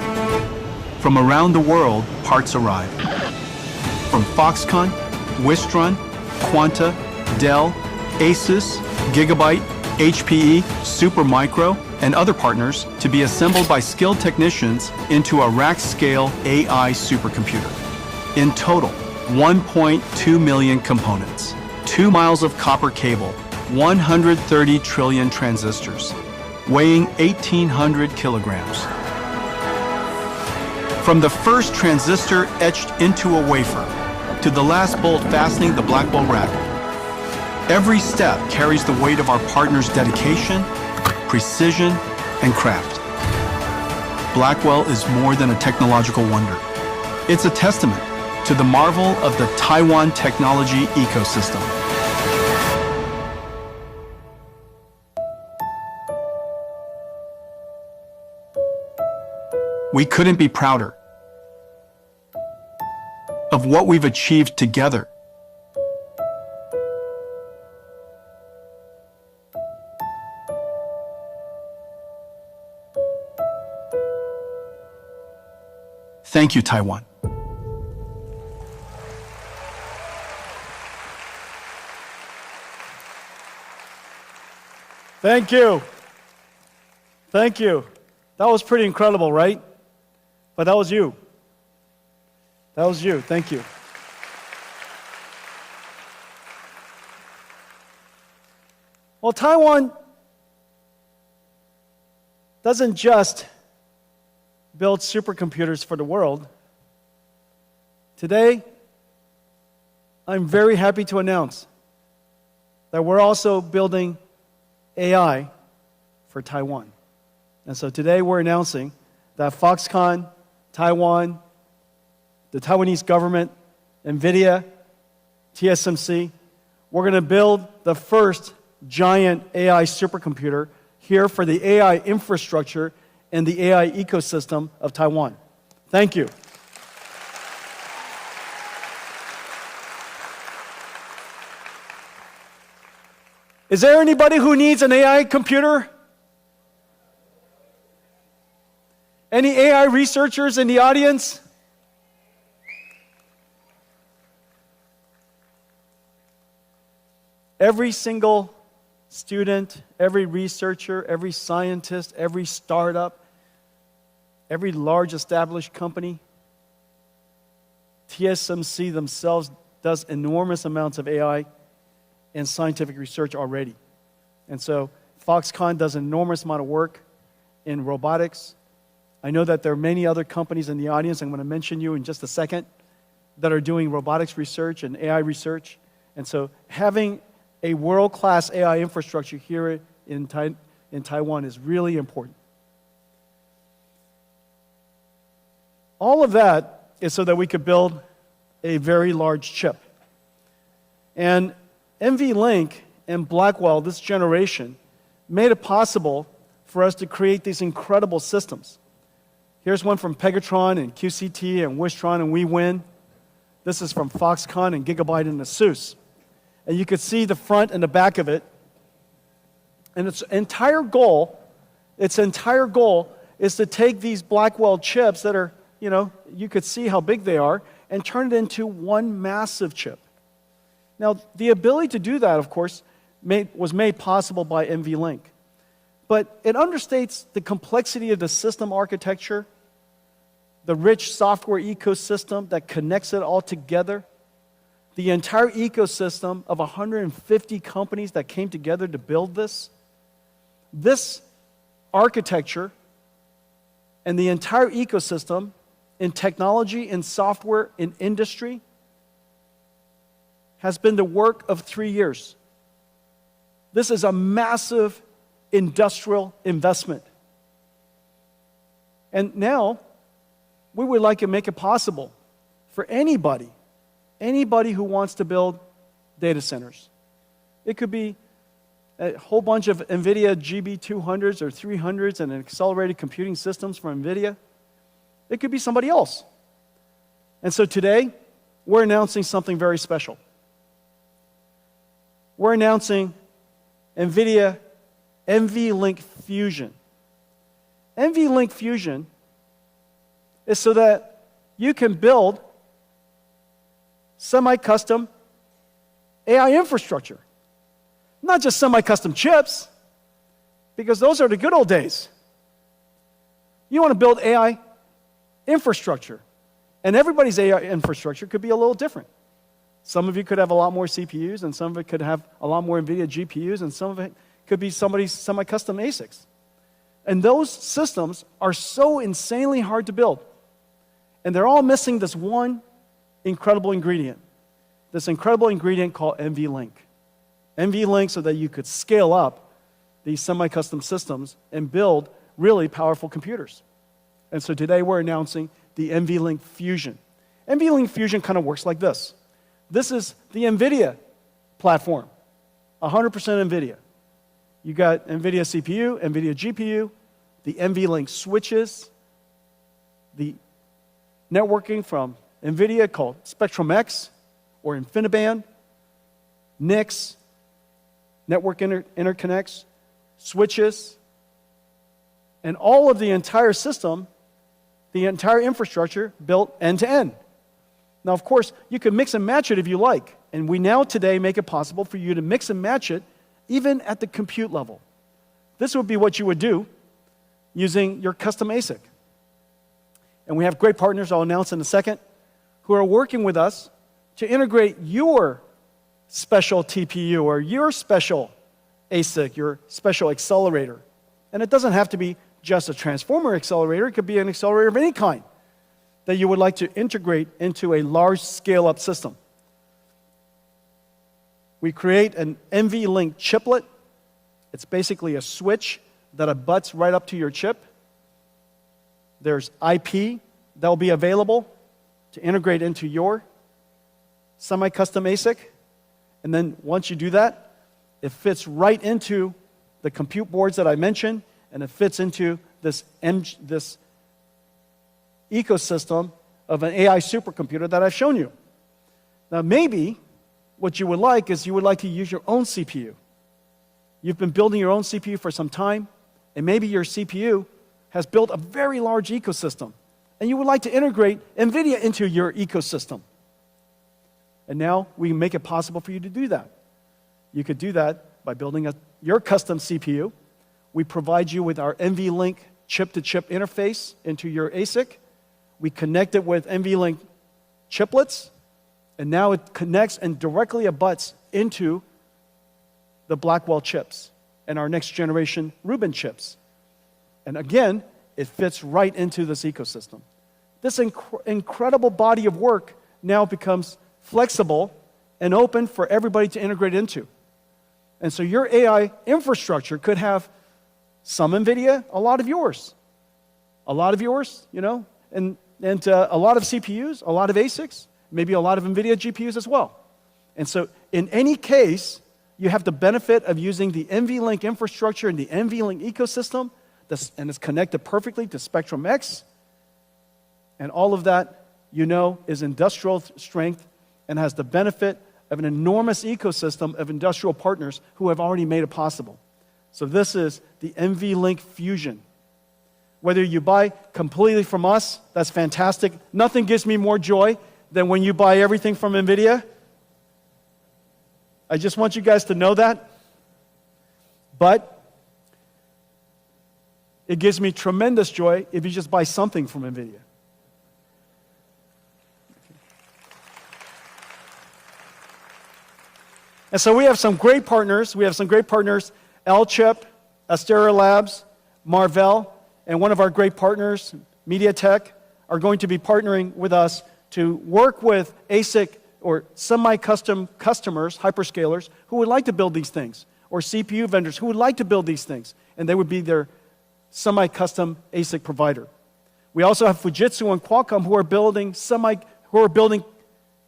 From around the world, parts arrive. From Foxconn, Wistron, Quanta, Dell, Asus, Gigabyte, HPE, Supermicro, and other partners to be assembled by skilled technicians into a rack-scale AI supercomputer. In total, 1.2 million components, 2 miles of copper cable, 130 trillion transistors, weighing 1,800 kilograms. From the first transistor etched into a wafer to the last bolt fastening the Blackwell rack, every step carries the weight of our partners' dedication, precision, and craft. Blackwell is more than a technological wonder. It's a testament to the marvel of the Taiwan technology ecosystem. We couldn't be prouder of what we've achieved together. Thank you, Taiwan. Thank you. Thank you. That was pretty incredible, right? But that was you. That was you. Thank you. Well, Taiwan doesn't just build supercomputers for the world. Today, I'm very happy to announce that we're also building AI for Taiwan. And so today we're announcing that Foxconn, Taiwan, the Taiwanese government, Nvidia, TSMC, we're going to build the first giant AI supercomputer here for the AI infrastructure and the AI ecosystem of Taiwan. Thank you. Is there anybody who needs an AI computer? Any AI researchers in the audience? Every single student, every researcher, every scientist, every startup, every large established company, TSMC themselves does enormous amounts of AI and scientific research already. And so Foxconn does an enormous amount of work in robotics. I know that there are many other companies in the audience, I'm going to mention you in just a second, that are doing robotics research and AI research. And so having a world-class AI infrastructure here in Taiwan is really important. All of that is so that we could build a very large chip. And NVLink and Blackwell, this generation, made it possible for us to create these incredible systems. Here's one from Pegatron and QCT and Wistron and WeWin. This is from Foxconn and Gigabyte and ASUS. And you could see the front and the back of it. And its entire goal is to take these Blackwell chips that are, you could see how big they are, and turn it into one massive chip. Now, the ability to do that, of course, was made possible by NVLink. But it understates the complexity of the system architecture, the rich software ecosystem that connects it all together, the entire ecosystem of 150 companies that came together to build this. This architecture and the entire ecosystem in technology, in software, in industry has been the work of 3 years. This is a massive industrial investment. And now, we would like to make it possible for anybody who wants to build data centers. It could be a whole bunch of Nvidia GB200s or 300s and accelerated computing systems from Nvidia. It could be somebody else. And so today, we're announcing something very special. We're announcing Nvidia NVLink Fusion. NVLink Fusion is so that you can build semi-custom AI infrastructure. Not just semi-custom chips, because those are the good old days. You want to build AI infrastructure. And everybody's AI infrastructure could be a little different. Some of you could have a lot more CPUs, and some of it could have a lot more NVIDIA GPUs, and some of it could be somebody's semi-custom ASICs. And those systems are so insanely hard to build. And they're all missing this one incredible ingredient. This incredible ingredient called NVLink. NVLink so that you could scale up these semi-custom systems and build really powerful computers. And so today we're announcing the NVLink Fusion. NVLink Fusion kind of works like this. This is the Nvidia platform, 100% Nvidia. You got Nvidia CPU, Nvidia GPU, the NVLink switches, the networking from Nvidia called Spectrum-X or InfiniBand, NICs, network interconnects, switches, and all of the entire system, the entire infrastructure built end-to-end. Now, of course, you can mix and match it if you like, and we now today make it possible for you to mix and match it even at the compute level. This would be what you would do using your custom ASIC. And we have great partners, I'll announce in a second, who are working with us to integrate your special TPU or your special ASIC, your special accelerator. And it doesn't have to be just a transformer accelerator. It could be an accelerator of any kind that you would like to integrate into a large scale-up system. We create an NVLink chiplet. It's basically a switch that abuts right up to your chip. There's IP that will be available to integrate into your semi-custom ASIC. And then once you do that, it fits right into the compute boards that I mentioned, and it fits into this ecosystem of an AI supercomputer that I've shown you. Now, maybe what you would like is you would like to use your own CPU. You've been building your own CPU for some time, and maybe your CPU has built a very large ecosystem, and you would like to integrate NVIDIA into your ecosystem. And now we make it possible for you to do that. You could do that by building a your custom CPU. We provide you with our NVLink chip-to-chip interface into your ASIC. We connect it with NVLink chiplets, and now it connects and directly abuts into the Blackwell chips and our next generation Rubin chips. And again, it fits right into this ecosystem. This incredible body of work now becomes flexible and open for everybody to integrate into. And so your AI infrastructure could have some NVIDIA, a lot of yours. A lot of yours, you know, and a lot of CPUs, a lot of ASICs, maybe a lot of NVIDIA GPUs as well. And so in any case, you have the benefit of using the NVLink infrastructure and the NVLink ecosystem, and it's connected perfectly to Spectrum X. And all of that, you know, is industrial strength and has the benefit of an enormous ecosystem of industrial partners who have already made it possible. So this is the NVLink Fusion. Whether you buy completely from us, that's fantastic. Nothing gives me more joy than when you buy everything from NVIDIA. I just want you guys to know that. But it gives me tremendous joy if you just buy something from NVIDIA. And so we have some great partners. L-Chip, Astera Labs, Marvell, and one of our great partners, MediaTek, are going to be partnering with us to work with ASIC or semi-custom customers, hyperscalers, who would like to build these things, or CPU vendors who would like to build these things, and they would be their semi-custom ASIC provider. We also have Fujitsu and Qualcomm who are building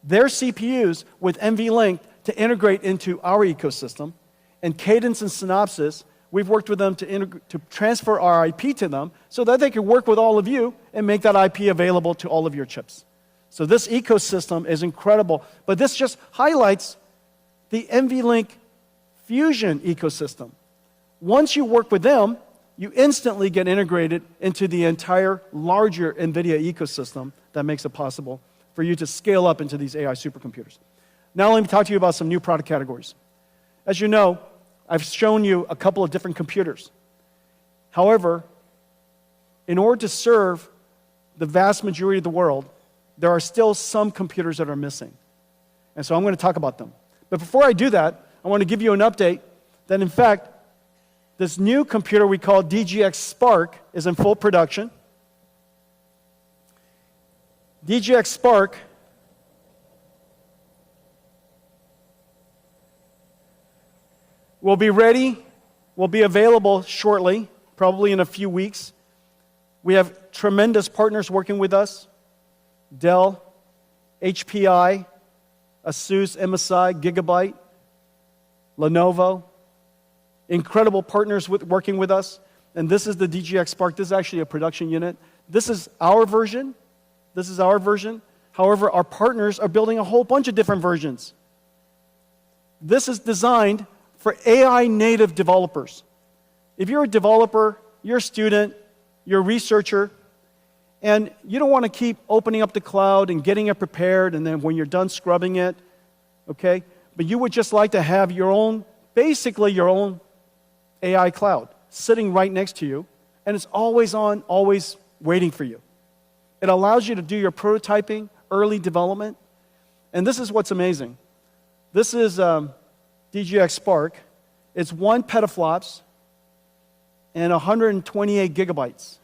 their CPUs with NVLink to integrate into our ecosystem. And Cadence and Synopsys, we've worked with them to transfer our IP to them so that they can work with all of you and make that IP available to all of your chips. So this ecosystem is incredible. But this just highlights the NVLink Fusion ecosystem. Once you work with them, you instantly get integrated into the entire larger NVIDIA ecosystem that makes it possible for you to scale up into these AI supercomputers. Now let me talk to you about some new product categories. As you know, I've shown you a couple of different computers. However, in order to serve the vast majority of the world, there are still some computers that are missing. And so I'm going to talk about them. But before I do that, I want to give you an update that, in fact, this new computer we call DGX Spark is in full production. DGX Spark will be ready, will be available shortly, probably in a few weeks. We have tremendous partners working with us. Dell, HPI, ASUS, MSI, Gigabyte, Lenovo. Incredible partners working with us. And this is the DGX Spark. This is actually a production unit. This is our version. However, our partners are building a whole bunch of different versions. This is designed for AI native developers. If you're a developer, you're a student, you're a researcher, and you don't want to keep opening up the cloud and getting it prepared, and then when you're done scrubbing it, okay? But you would just like to have your own, basically your own AI cloud sitting right next to you, and it's always on, always waiting for you. It allows you to do your prototyping, early development, and this is what's amazing. This is DGX Spark. It's 1 petaflops and 128 gigabytes.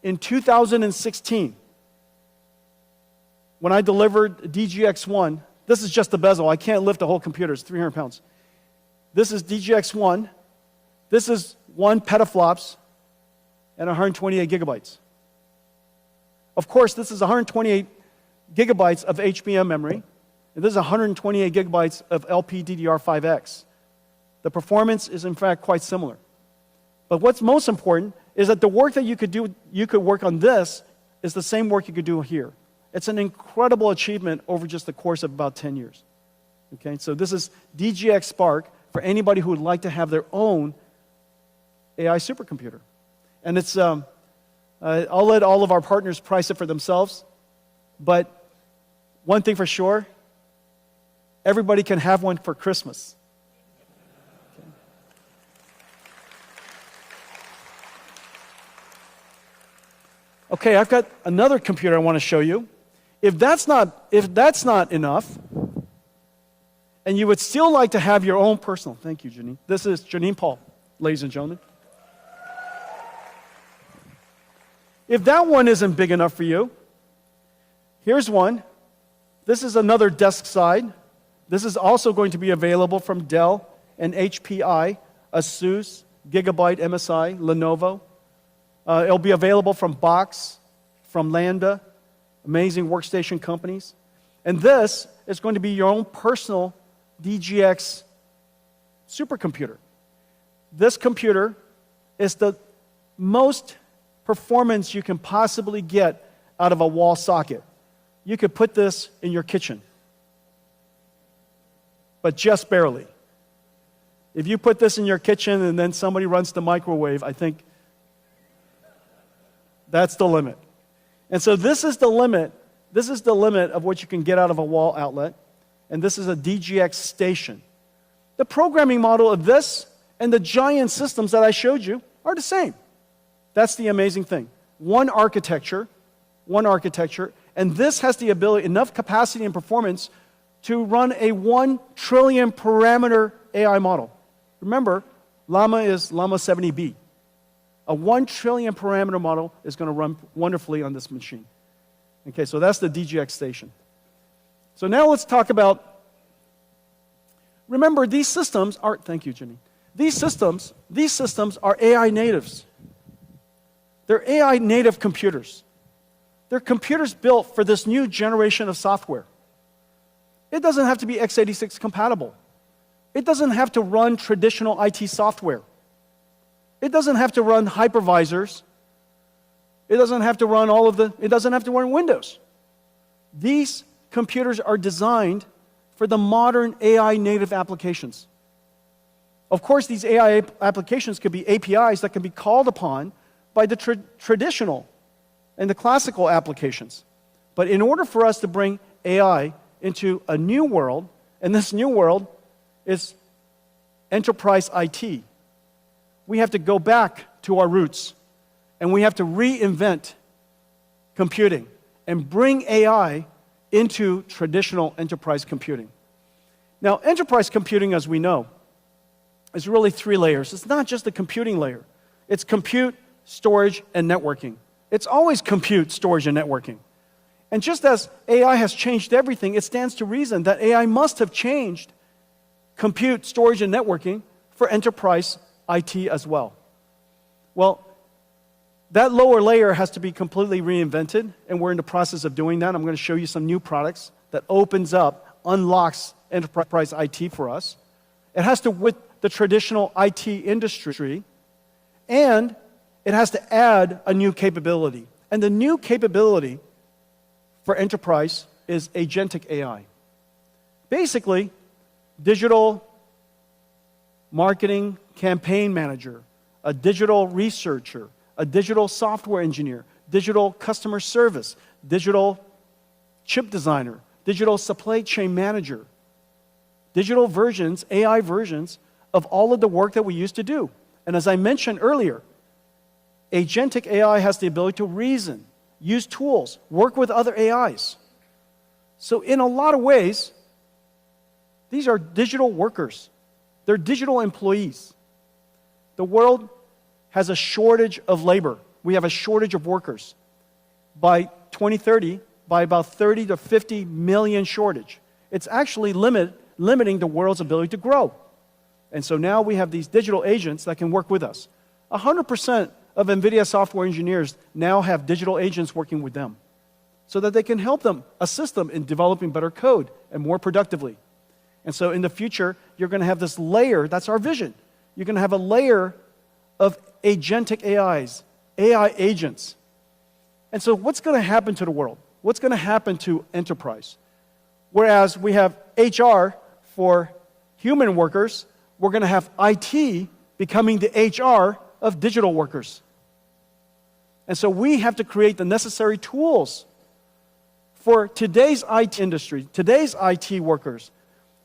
In 2016, when I delivered DGX1, this is just the bezel. I can't lift the whole computer. It's 300 pounds. This is DGX1. This is 1 petaflops and 128 gigabytes. Of course, this is 128 gigabytes of HBM memory, and this is 128 gigabytes of LPDDR5X. The performance is, in fact, quite similar. But what's most important is that the work that you could work on this is the same work you could do here. It's an incredible achievement over just the course of about 10 years. Okay, so this is DGX Spark for anybody who would like to have their own AI supercomputer. And it's, I'll let all of our partners price it for themselves, but one thing for sure, everybody can have one for Christmas. Okay. Okay, I've got another computer I want to show you. If that's not enough, and you would still like to have your own personal, thank you, Janine. This is Janine Paul, ladies and gentlemen. If that one isn't big enough for you, here's one. This is another desk side. This is also going to be available from Dell and HPI, ASUS, Gigabyte, MSI, Lenovo. It'll be available from Box, from Lambda, amazing workstation companies. And this is going to be your own personal DGX supercomputer. This computer is the most performance you can possibly get out of a wall socket. You could put this in your kitchen, but just barely. If you put this in your kitchen and then somebody runs the microwave, I think that's the limit. And so this is the limit. This is the limit of what you can get out of a wall outlet. And this is a DGX station. The programming model of this and the giant systems that I showed you are the same. That's the amazing thing. One architecture, and this has the ability, enough capacity and performance to run a 1 trillion parameter AI model. Remember, Llama is Llama 70B. A 1 trillion parameter model is going to run wonderfully on this machine. Okay, so that's the DGX station. So now let's talk about, remember these systems are, thank you, Jenny. These systems are AI natives. They're AI native computers. They're computers built for this new generation of software. It doesn't have to be x86 compatible. It doesn't have to run traditional IT software. It doesn't have to run hypervisors. It doesn't have to run it doesn't have to run Windows. These computers are designed for the modern AI native applications. Of course, these AI applications could be APIs that can be called upon by the traditional and the classical applications. But in order for us to bring AI into a new world, and this new world is enterprise IT, we have to go back to our roots, and we have to reinvent computing and bring AI into traditional enterprise computing. Now, enterprise computing, as we know, is really 3 layers. It's not just the computing layer. It's compute, storage, and networking. It's always compute, storage, and networking. And just as AI has changed everything, it stands to reason that AI must have changed compute, storage, and networking for enterprise IT as well. Well, that lower layer has to be completely reinvented, and we're in the process of doing that. I'm going to show you some new products that unlocks enterprise IT for us. It has to with the traditional IT industry, and it has to add a new capability. And the new capability for enterprise is agentic AI. Basically, digital marketing campaign manager, a digital researcher, a digital software engineer, digital customer service, digital chip designer, digital supply chain manager, digital versions, AI versions of all of the work that we used to do. And as I mentioned earlier, agentic AI has the ability to reason, use tools, work with other AIs. So in a lot of ways, these are digital workers. They're digital employees. The world has a shortage of labor. We have a shortage of workers. By 2030, by about 30 to 50 million shortage. It's actually limiting the world's ability to grow. And so now we have these digital agents that can work with us. 100% of Nvidia software engineers now have digital agents working with them so that they can help them, assist them in developing better code and more productively. And so in the future, you're going to have this layer, that's our vision. You're going to have a layer of agentic AIs, AI agents. And so what's going to happen to the world? What's going to happen to enterprise? Whereas we have HR for human workers, we're going to have IT becoming the HR of digital workers. And so we have to create the necessary tools for today's IT industry, today's IT workers,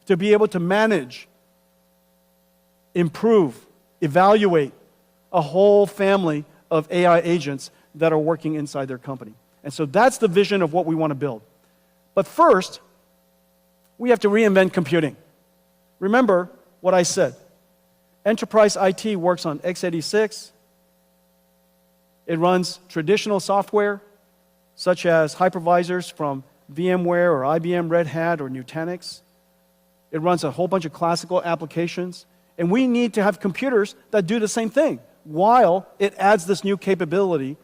to be able to manage, improve, evaluate a whole family of AI agents that are working inside their company. And so that's the vision of what we want to build. But first, we have to reinvent computing. Remember what I said. Enterprise IT works on x86. It runs traditional software, such as hypervisors from VMware or IBM Red Hat or Nutanix. It runs a whole bunch of classical applications. And we need to have computers that do the same thing while it adds this new capability,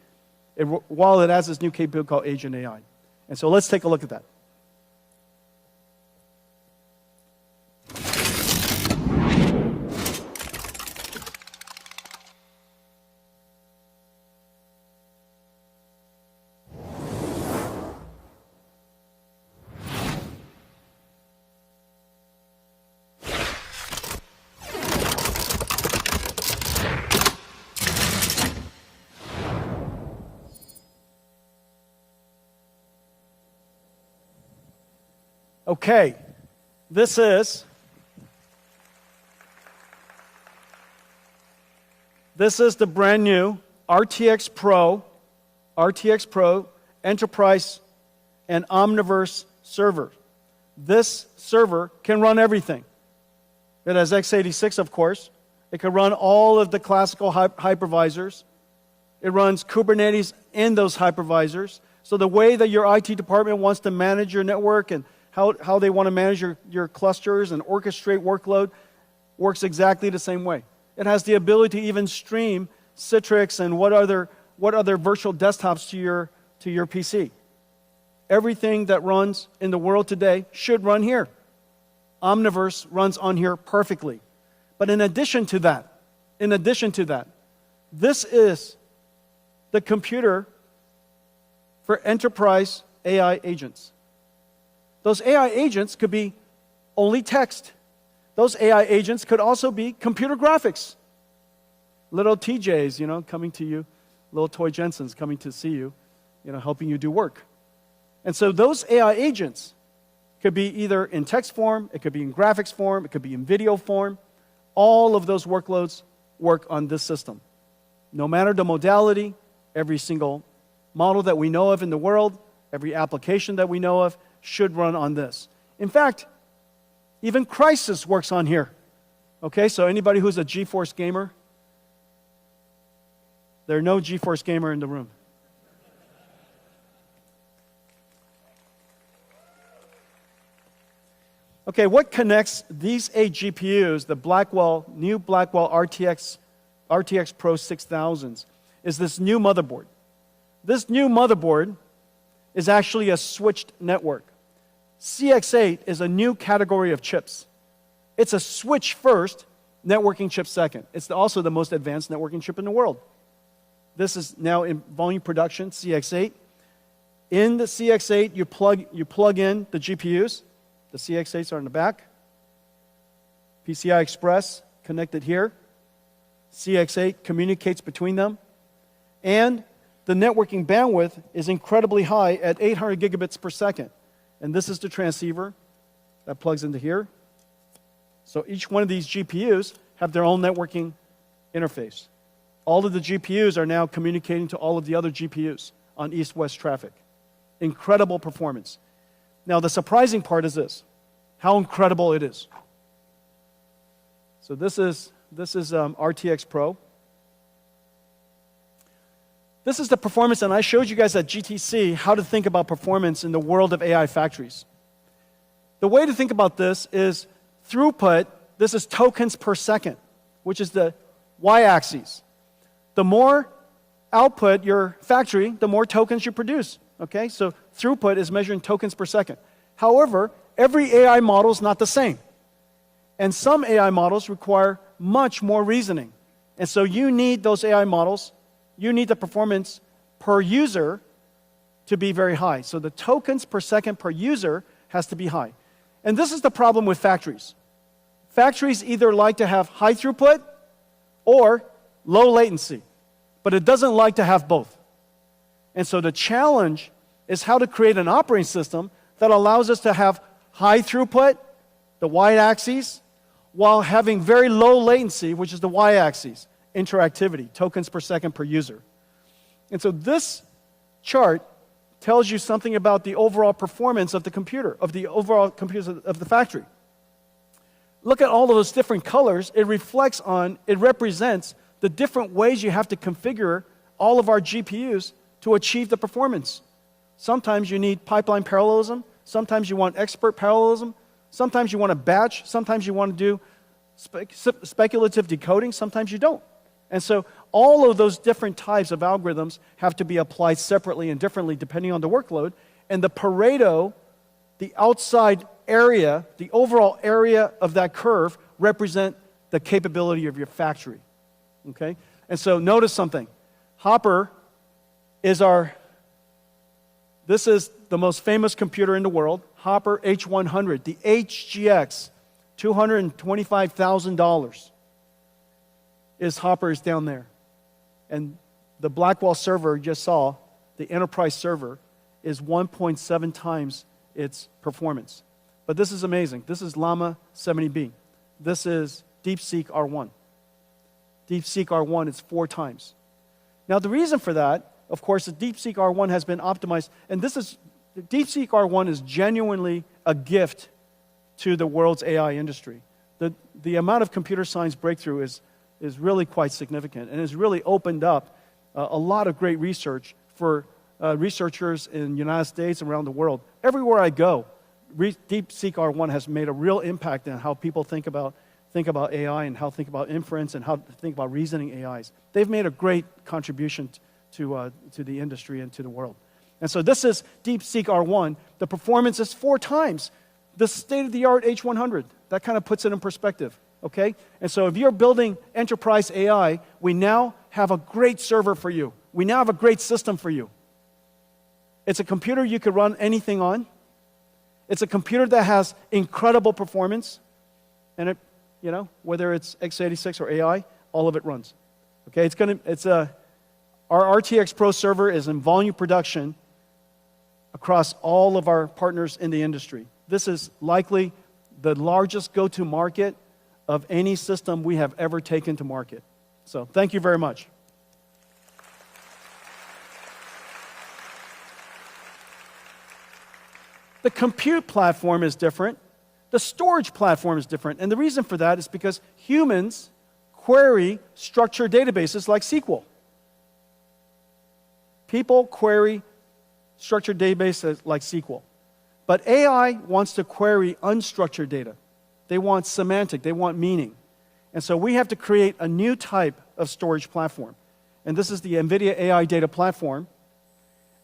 called Agent AI. And so let's take a look at that. Okay, this is the brand new RTX Pro Enterprise and Omniverse server. This server can run everything. It has x86, of course. It can run all of the classical hypervisors. It runs Kubernetes in those hypervisors. So the way that your IT department wants to manage your network and how they want to manage your clusters and orchestrate workload works exactly the same way. It has the ability to even stream Citrix and what other virtual desktops to your PC. Everything that runs in the world today should run here. Omniverse runs on here perfectly. But in addition to that, this is the computer for enterprise AI agents. Those AI agents could be only text. Those AI agents could also be computer graphics. Little TJs, coming to you, little toy Jensens coming to see you, helping you do work. And so those AI agents could be either in text form, it could be in graphics form, it could be in video form. All of those workloads work on this system. No matter the modality, every single model that we know of in the world, every application that we know of, should run on this. In fact, even Crysis works on here. Okay, so anybody who's a GeForce gamer? There are no GeForce gamer in the room. Okay, what connects these 8 GPUs, the new Blackwell RTX Pro 6000s, is this new motherboard. This new motherboard is actually a switched network. CX8 is a new category of chips. It's a switch first, networking chip second. It's also the most advanced networking chip in the world. This is now in volume production, CX8. In the CX8, you plug in the GPUs. The CX8s are in the back. PCI Express connected here. CX8 communicates between them. And the networking bandwidth is incredibly high at 800 gigabits per second. And this is the transceiver that plugs into here. So each one of these GPUs have their own networking interface. All of the GPUs are now communicating to all of the other GPUs on east-west traffic. Incredible performance. Now, the surprising part is this, how incredible it is. So this is RTX Pro. This is the performance, and I showed you guys at GTC how to think about performance in the world of AI factories. The way to think about this is throughput. This is tokens per second, which is the y-axis. The more output your factory, the more tokens you produce. Okay, so throughput is measured in tokens per second. However, every AI model is not the same. And some AI models require much more reasoning. And so you need those AI models, you need the performance per user to be very high. So the tokens per second per user has to be high. And this is the problem with factories. Factories either like to have high throughput or low latency, but it doesn't like to have both. And so the challenge is how to create an operating system that allows us to have high throughput, the y-axis, while having very low latency, which is the y-axis, interactivity, tokens per second per user. And so this chart tells you something about the overall performance of the computer, of the overall computers of the factory. Look at all of those different colors. It represents the different ways you have to configure all of our GPUs to achieve the performance. Sometimes you need pipeline parallelism. Sometimes you want expert parallelism. Sometimes you want a batch. Sometimes you want to do speculative decoding. Sometimes you don't. And so all of those different types of algorithms have to be applied separately and differently depending on the workload. And the Pareto, the outside area, the overall area of that curve represent the capability of your factory. Okay? And so notice something. Hopper is this is the most famous computer in the world, Hopper H100, the HGX, $225,000 Hopper is down there. And the Blackwell server you just saw, the enterprise server, is 1.7 times its performance. But this is amazing. This is Llama 70B. This is DeepSeek R1. DeepSeek R1 is 4 times. Now the reason for that, of course, the DeepSeek R1 has been optimized, and DeepSeek R1 is genuinely a gift to the world's AI industry. The amount of computer science breakthrough is really quite significant, and has really opened up a lot of great research for researchers in the United States and around the world. Everywhere I go, DeepSeek R1 has made a real impact on how people think about AI and how think about inference and how to think about reasoning AIs. They've made a great contribution to the industry and to the world. And so this is DeepSeek R1. The performance is 4 times the state-of-the-art H100. That kind of puts it in perspective, okay? And so if you're building enterprise AI, we now have a great server for you. We now have a great system for you. It's a computer you could run anything on. It's a computer that has incredible performance. And it, whether it's x86 or AI, all of it runs. Okay, our RTX Pro server is in volume production across all of our partners in the industry. This is likely the largest go-to market of any system we have ever taken to market. So thank you very much. The compute platform is different. The storage platform is different. And the reason for that is because humans query structured databases like SQL. People query structured databases like SQL. But AI wants to query unstructured data. They want semantic, they want meaning. And so we have to create a new type of storage platform. And this is the Nvidia AI Data Platform.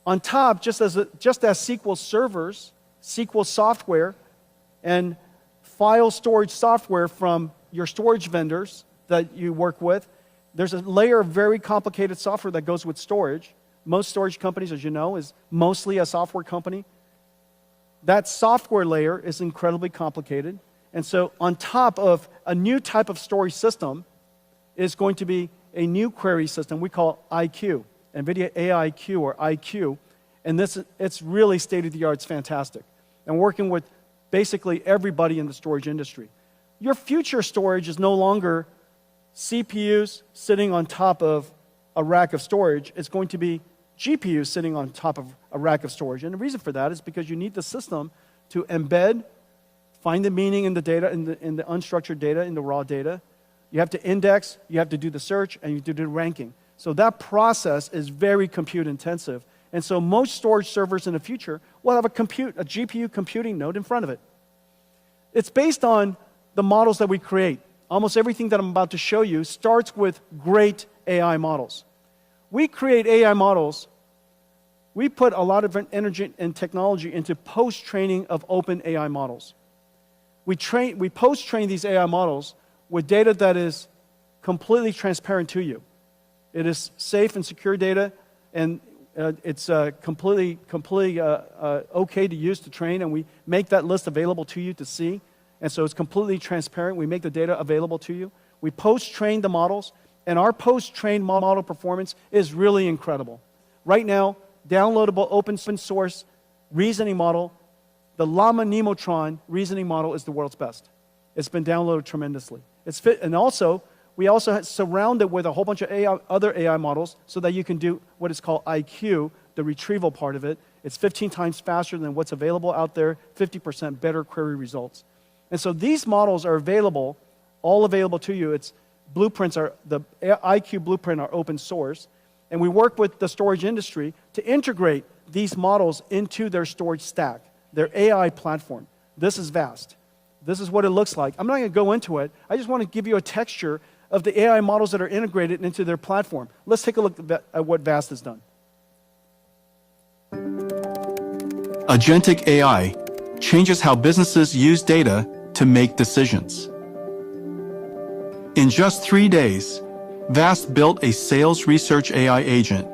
On top, just as SQL servers, SQL software, and file storage software from your storage vendors that you work with, there's a layer of very complicated software that goes with storage. Most storage companies, as you know, is mostly a software company. That software layer is incredibly complicated. And so on top of a new type of storage system is going to be a new query system we call IQ, NVIDIA AIQ or IQ. And it's really state-of-the-art, it's fantastic. And working with basically everybody in the storage industry. Your future storage is no longer CPUs sitting on top of a rack of storage. It's going to be GPUs sitting on top of a rack of storage. And the reason for that is because you need the system to embed, find the meaning in the data, in the unstructured data, in the raw data. You have to index, you have to do the search, and you have to do the ranking. So that process is very compute intensive. And so most storage servers in the future will have a GPU computing node in front of it. It's based on the models that we create. Almost everything that I'm about to show you starts with great AI models. We create AI models. We put a lot of energy and technology into post-training of open AI models. We post-train these AI models with data that is completely transparent to you. It is safe and secure data, and it's completely okay to use to train, and we make that list available to you to see. And so it's completely transparent. We make the data available to you. We post-train the models, and our post-trained model performance is really incredible. Right now, downloadable open source reasoning model, the Llama Nemotron reasoning model is the world's best. It's been downloaded tremendously. And also, We also surround it with a whole bunch of other AI models so that you can do what is called IQ, the retrieval part of it. It's 15 times faster than what's available out there, 50% better query results. And so these models are available, all available to you. It's blueprints are, the IQ blueprint are open source. And we work with the storage industry to integrate these models into their storage stack, their AI platform. This is vast. This is what it looks like. I'm not going to go into it. I just want to give you a texture of the AI models that are integrated into their platform. Let's take a look at what VAST has done. Agentic AI changes how businesses use data to make decisions. In just 3 days, VAST built a sales research AI agent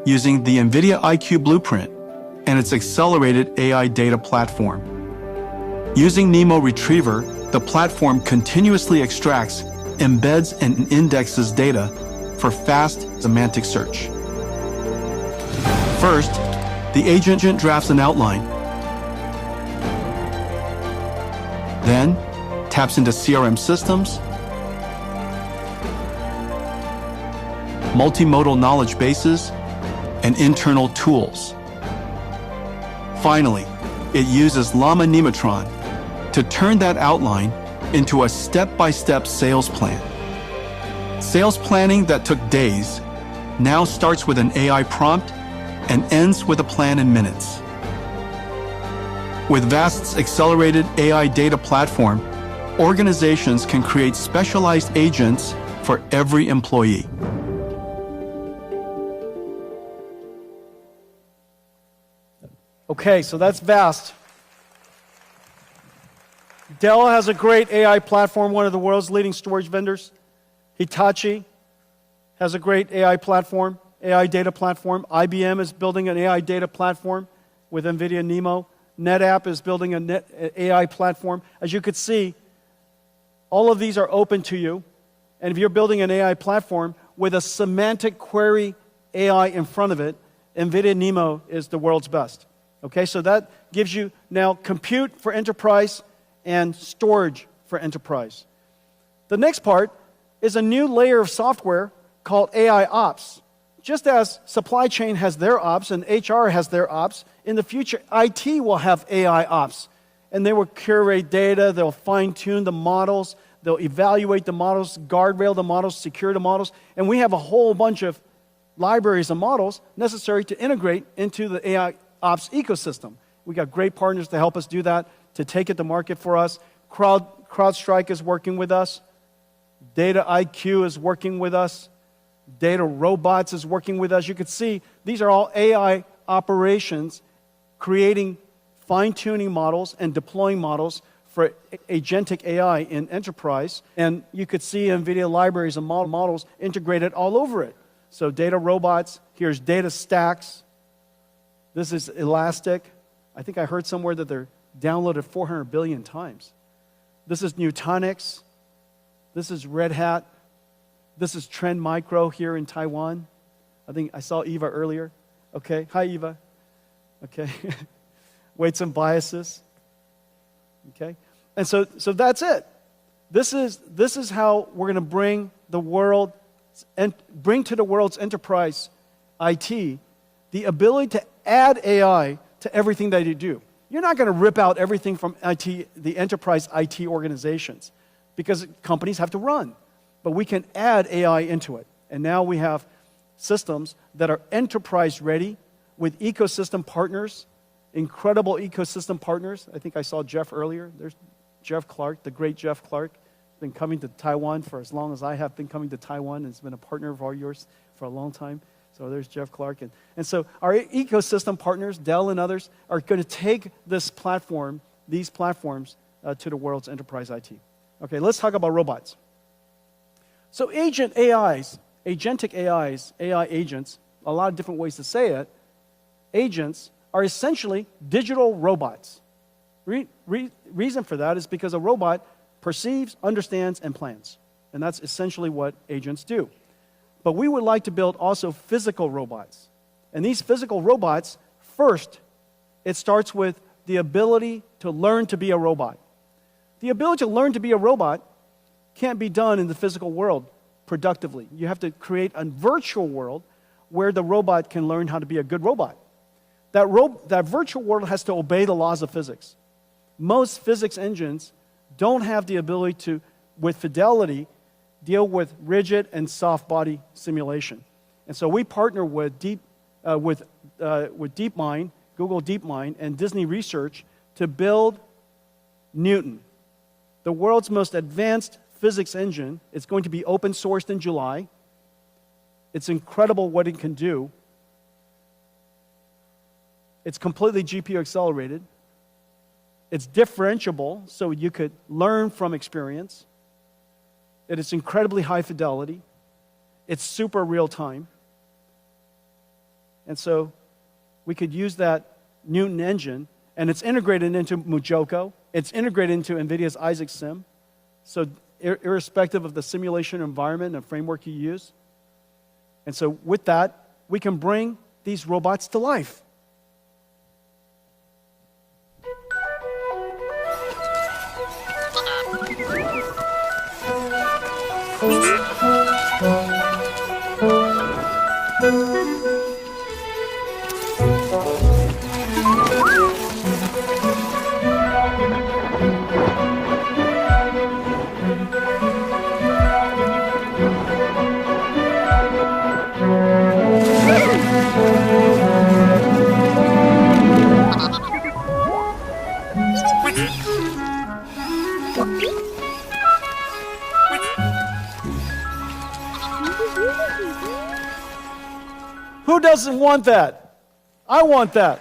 using the Nvidia IQ blueprint and its accelerated AI data platform. Using NeMo Retriever, the platform continuously extracts, embeds, and indexes data for fast semantic search. First, the agent drafts an outline, then taps into CRM systems, multimodal knowledge bases, and internal tools. Finally, it uses Llama Nematron to turn that outline into a step-by-step sales plan. Sales planning that took days now starts with an AI prompt and ends with a plan in minutes. With VAST's accelerated AI data platform, organizations can create specialized agents for every employee. Okay, so that's VAST. Dell has a great AI platform, one of the world's leading storage vendors. Hitachi has a great AI platform, AI data platform. IBM is building an AI data platform with Nvidia NeMo. NetApp is building an AI platform. As you could see, all of these are open to you. And if you're building an AI platform with a semantic query AI in front of it, Nvidia NeMo is the world's best. Okay, so that gives you now compute for enterprise and storage for enterprise. The next part is a new layer of software called AI Ops. Just as supply chain has their ops and HR has their ops, in the future, IT will have AI Ops. And they will curate data, they'll fine-tune the models, they'll evaluate the models, guardrail the models, secure the models, and we have a whole bunch of libraries of models necessary to integrate into the AI Ops ecosystem. We got great partners to help us do that, to take it to market for us. CrowdStrike is working with us. Data IQ is working with us. Data Robots is working with us. You can see these are all AI operations creating fine-tuning models and deploying models for agentic AI in enterprise. And you could see NVIDIA libraries and models integrated all over it. So Data Robots, here's Data Stacks. This is Elastic. I think I heard somewhere that they're downloaded 400 billion times. This is Nutanix. This is Red Hat. This is Trend Micro here in Taiwan. I think I saw Eva earlier. Okay, hi Eva. Okay, weights and biases. Okay, and so that's it. This is how we're going to bring the world and bring to the world's enterprise IT the ability to add AI to everything that you do. You're not going to rip out everything from IT, the enterprise IT organizations, because companies have to run. But we can add AI into it. And now we have systems that are enterprise ready with ecosystem partners, incredible ecosystem partners. I think I saw Jeff earlier. There's Jeff Clark, the great Jeff Clark. Been coming to Taiwan for as long as I have been coming to Taiwan, and has been a partner of yours for a long time. So there's Jeff Clark. And so our ecosystem partners, Dell and others, are going to take this platform, these platforms, to the world's enterprise IT. Okay, let's talk about robots. So agentic AIs, AI agents, a lot of different ways to say it, agents are essentially digital robots. Reason for that is because a robot perceives, understands, and plans. And that's essentially what agents do. But we would like to build also physical robots. And these physical robots, first, it starts with the ability to learn to be a robot. The ability to learn to be a robot can't be done in the physical world productively. You have to create a virtual world where the robot can learn how to be a good robot. That virtual world has to obey the laws of physics. Most physics engines don't have the ability to, with fidelity, deal with rigid and soft body simulation. And so we partner with DeepMind, Google DeepMind, and Disney Research to build Newton, the world's most advanced physics engine. It's going to be open sourced in July. It's incredible what it can do. It's completely GPU accelerated. It's differentiable, so you could learn from experience. It is incredibly high fidelity. It's super real time. And so we could use that Newton engine, and it's integrated into Mujoko. It's integrated into NVIDIA's Isaac Sim. So irrespective of the simulation environment and framework you use. And so with that, we can bring these robots to life. Who doesn't want that? I want that.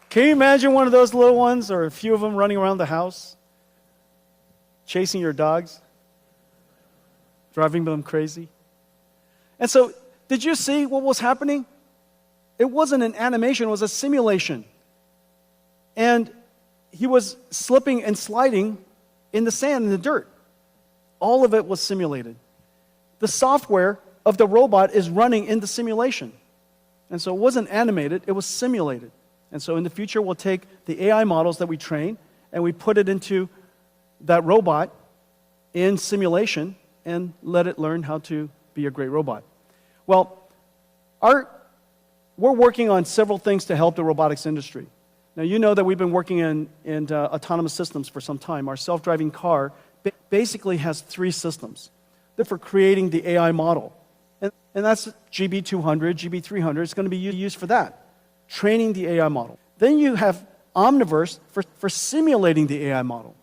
Can you imagine one of those little ones or a few of them running around the house, chasing your dogs, driving them crazy? And so, did you see what was happening? It wasn't an animation, it was a simulation. And he was slipping and sliding in the sand, in the dirt. All of it was simulated. The software of the robot is running in the simulation. And so it wasn't animated, it was simulated. And so in the future, we'll take the AI models that we train and we put it into that robot in simulation and let it learn how to be a great robot. Well, we're working on several things to help the robotics industry. Now, you know that we've been working in autonomous systems for some time. Our self-driving car basically has 3 systems for creating the AI model. And that's GB200, GB300. It's going to be used for that, training the AI model. Then you have Omniverse for simulating the AI model.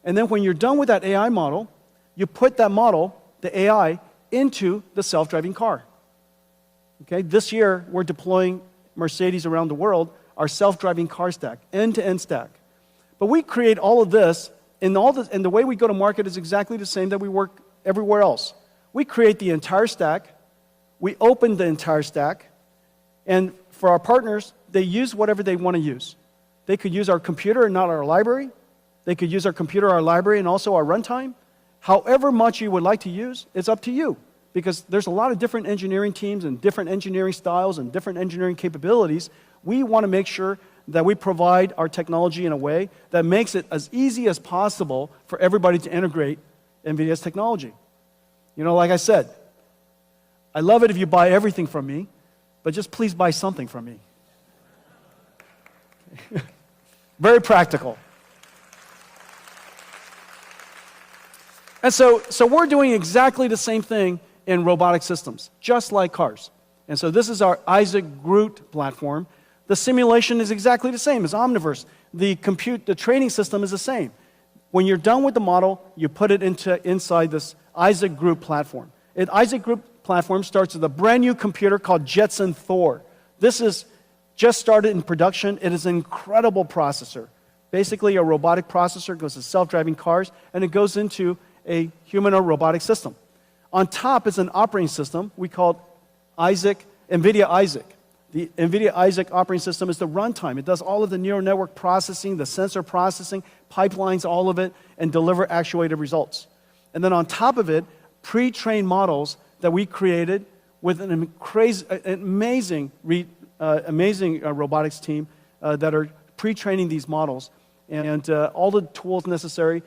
And then when you're done with that AI model, you put that model, the AI, into the self-driving car. Okay? This year, we're deploying Mercedes around the world, our self-driving car stack, end-to-end stack. But we create all of this, and the way we go to market is exactly the same that we work everywhere else. We create the entire stack, we open the entire stack, and for our partners, they use whatever they want to use. They could use our computer and not our library. They could use our computer, our library, and also our runtime. However much you would like to use, it's up to you. Because there's a lot of different engineering teams and different engineering styles and different engineering capabilities. We want to make sure that we provide our technology in a way that makes it as easy as possible for everybody to integrate NVIDIA's technology. You know, like I said, I love it if you buy everything from me, but just please buy something from me. Very practical. And so we're doing exactly the same thing in robotic systems, just like cars. And so this is our Isaac Groot platform. The simulation is exactly the same as Omniverse. The training system is the same. When you're done with the model, you put it inside this Isaac Groot platform. Isaac Groot platform starts with a brand new computer called Jensen Thor. This is just started in production. It is an incredible processor. Basically, a robotic processor goes to self-driving cars, and it goes into a humanoid robotic system. On top is an operating system we call NVIDIA Isaac. The NVIDIA Isaac operating system is the runtime. It does all of the neural network processing, the sensor processing, pipelines all of it, and deliver actuated results. And then on top of it, pre-trained models that we created with an amazing robotics team that are pre-training these models. and all the tools necessary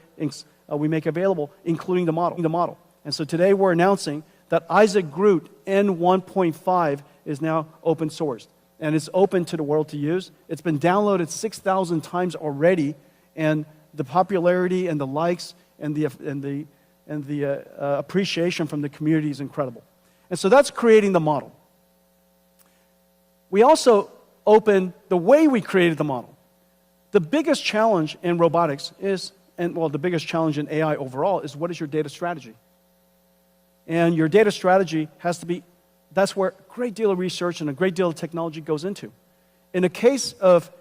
we make available, including the model. And so today we're announcing that Isaac GR00T N1.5 is now open sourced, and it's open to the world to use. It's been downloaded 6,000 times already, and the popularity and the likes and the appreciation from the community is incredible. And so that's creating the model. We also open the way we created the model. The biggest challenge in robotics the biggest challenge in AI overall is, what is your data strategy? And your data strategy has to be, that's where a great deal of research and a great deal of technology goes into. In the case of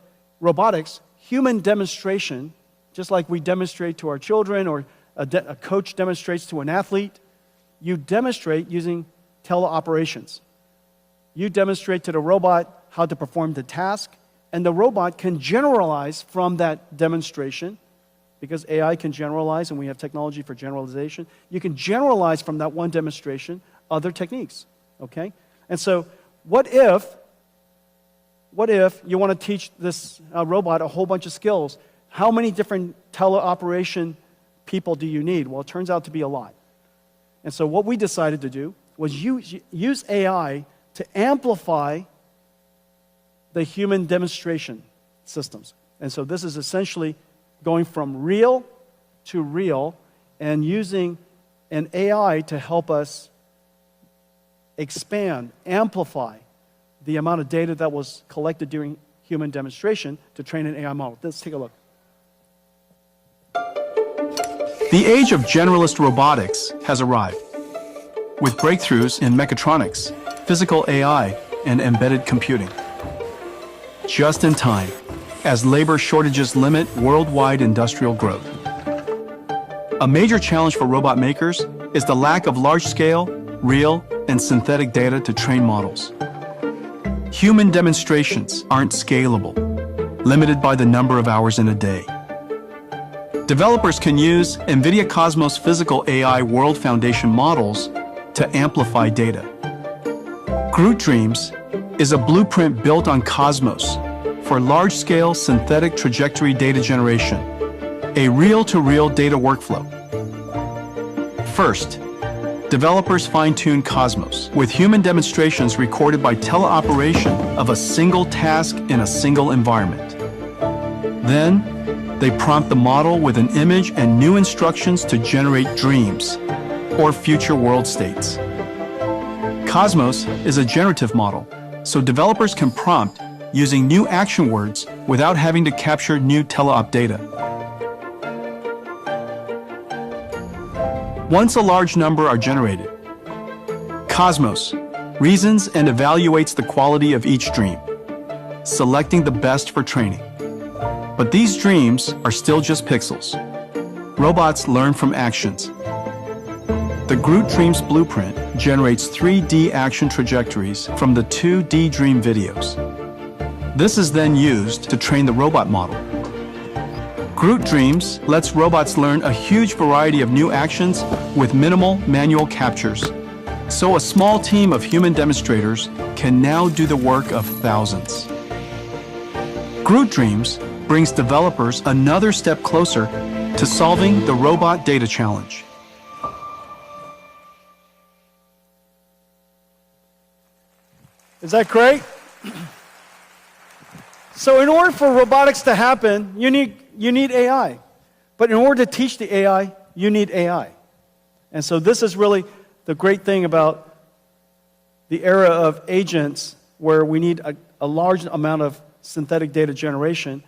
robotics, human demonstration, just like we demonstrate to our children or a coach demonstrates to an athlete, you demonstrate using teleoperations. You demonstrate to the robot how to perform the task, and the robot can generalize from that demonstration, because AI can generalize and we have technology for generalization. You can generalize from that one demonstration other techniques, okay? And so what if you want to teach this robot a whole bunch of skills? How many different teleoperation people do you need? Well, it turns out to be a lot. And so what we decided to do was use AI to amplify the human demonstration systems. And so this is essentially going from real to real and using an AI to help us expand, amplify the amount of data that was collected during human demonstration to train an AI model. Let's take a look. The age of generalist robotics has arrived, with breakthroughs in mechatronics, physical AI, and embedded computing. Just in time, as labor shortages limit worldwide industrial growth. A major challenge for robot makers is the lack of large-scale, real, and synthetic data to train models. Human demonstrations aren't scalable, limited by the number of hours in a day. Developers can use Nvidia Cosmos Physical AI World Foundation models to amplify data. GR00T Dreams is a blueprint built on Cosmos for large-scale synthetic trajectory data generation, a reel-to-reel data workflow. First, developers fine-tune Cosmos with human demonstrations recorded by teleoperation of a single task in a single environment. Then, they prompt the model with an image and new instructions to generate dreams, or future world states. Cosmos is a generative model, so developers can prompt using new action words without having to capture new teleop data. Once a large number are generated, Cosmos reasons and evaluates the quality of each dream, selecting the best for training. But these dreams are still just pixels. Robots learn from actions. The GR00T Dreams blueprint generates 3D action trajectories from the 2D dream videos. This is then used to train the robot model. GR00T Dreams lets robots learn a huge variety of new actions with minimal manual captures. So a small team of human demonstrators can now do the work of thousands. GR00T Dreams brings developers another step closer to solving the robot data challenge. Is that great? So in order for robotics to happen, you need AI. But in order to teach the AI, you need AI. And so this is really the great thing about the era of agents, where we need a large amount of synthetic data generation,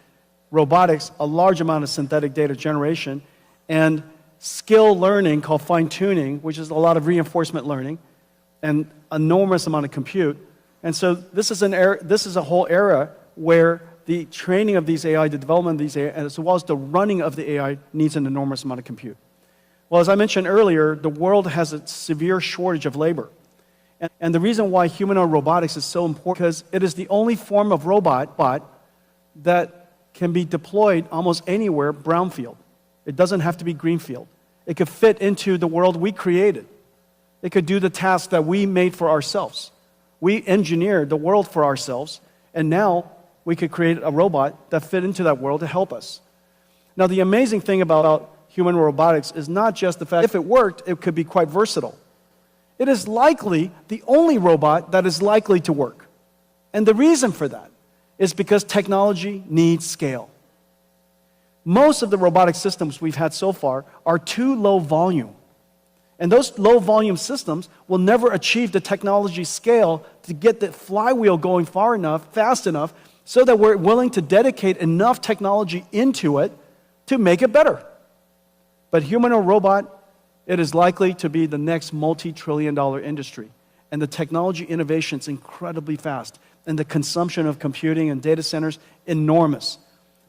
robotics, a large amount of synthetic data generation, and skill learning called fine-tuning, which is a lot of reinforcement learning, and enormous amount of compute. And so this is a whole era where the training of these AI, the development of these AI, as well as the running of the AI, needs an enormous amount of compute. Well, as I mentioned earlier, the world has a severe shortage of labor. And the reason why humanoid robotics is so important, because it is the only form of robot that can be deployed almost anywhere brownfield. It doesn't have to be greenfield. It could fit into the world we created. It could do the task that we made for ourselves. We engineered the world for ourselves, and now we could create a robot that fit into that world to help us. Now, the amazing thing about human robotics is not just the fact if it worked, it could be quite versatile. It is likely the only robot that is likely to work. And the reason for that is because technology needs scale. Most of the robotic systems we've had so far are too low volume. And those low volume systems will never achieve the technology scale to get the flywheel going far enough, fast enough, so that we're willing to dedicate enough technology into it to make it better. But human or robot, it is likely to be the next multi-trillion-dollar industry. And the technology innovation is incredibly fast. And the consumption of computing and data centers, enormous.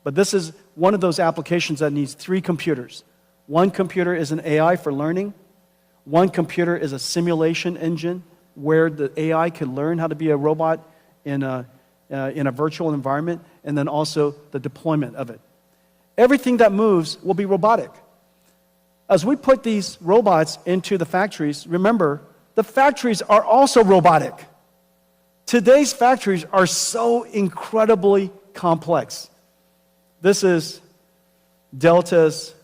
But this is one of those applications that needs 3 computers. One computer is an AI for learning. One computer is a simulation engine where the AI can learn how to be a robot in a virtual environment, and then also the deployment of it. Everything that moves will be robotic. As we put these robots into the factories, remember, the factories are also robotic. Today's factories are so incredibly complex. This is Delta's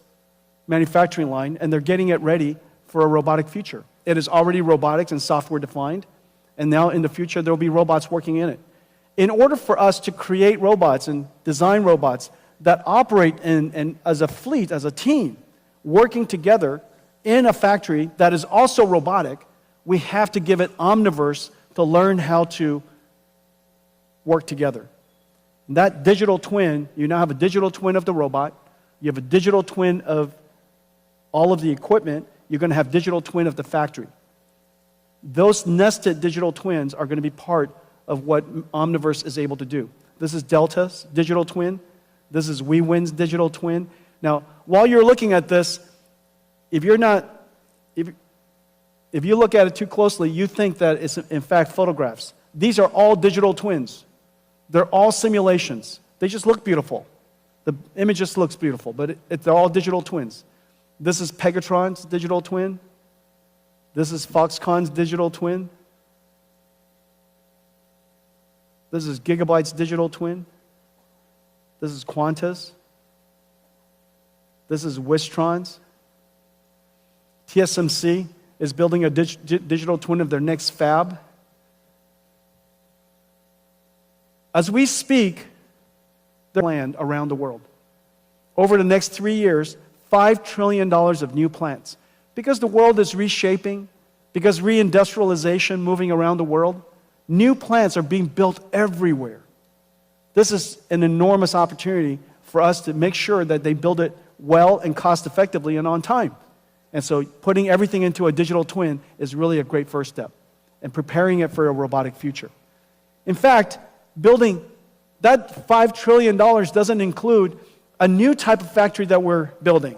manufacturing line, and they're getting it ready for a robotic future. It is already robotics and software defined, and now in the future there will be robots working in it. In order for us to create robots and design robots that operate as a fleet, as a team, working together in a factory that is also robotic, we have to give it omniverse to learn how to work together. And that digital twin, you now have a digital twin of the robot, you have a digital twin of all of the equipment, you're going to have digital twin of the factory. Those nested digital twins are going to be part of what Omniverse is able to do. This is Delta's digital twin. This is WeWin's digital twin. Now, while you're looking at this, if you look at it too closely, you think that it's in fact photographs. These are all digital twins. They're all simulations. They just look beautiful. The image just looks beautiful, but they're all digital twins. This is Pegatron's digital twin. This is Foxconn's digital twin. This is Gigabyte's digital twin. This is Quanta's. This is Wistron's. TSMC is building a digital twin of their next fab. As we speak, they're planned around the world. Over the next 3 years, $5 trillion of new plants. Because the world is reshaping, because reindustrialization moving around the world, new plants are being built everywhere. This is an enormous opportunity for us to make sure that they build it well and cost effectively and on time. And so putting everything into a digital twin is really a great first step and preparing it for a robotic future. In fact, building that $5 trillion doesn't include a new type of factory that we're building.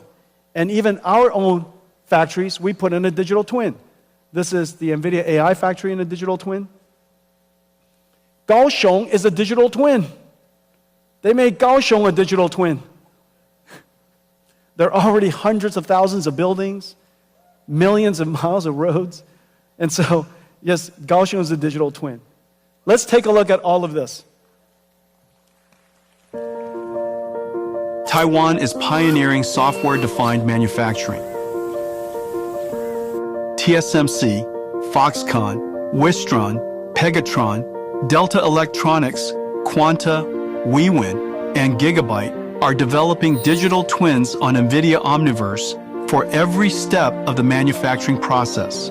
And even our own factories, we put in a digital twin. This is the Nvidia AI factory in a digital twin. Kaohsiung is a digital twin. They made Kaohsiung a digital twin. There are already hundreds of thousands of buildings, millions of miles of roads. And so, yes, Kaohsiung is a digital twin. Let's take a look at all of this. Taiwan is pioneering software-defined manufacturing. TSMC, Foxconn, Wistron, Pegatron, Delta Electronics, Quanta, WeWin, and Gigabyte are developing digital twins on Nvidia Omniverse for every step of the manufacturing process.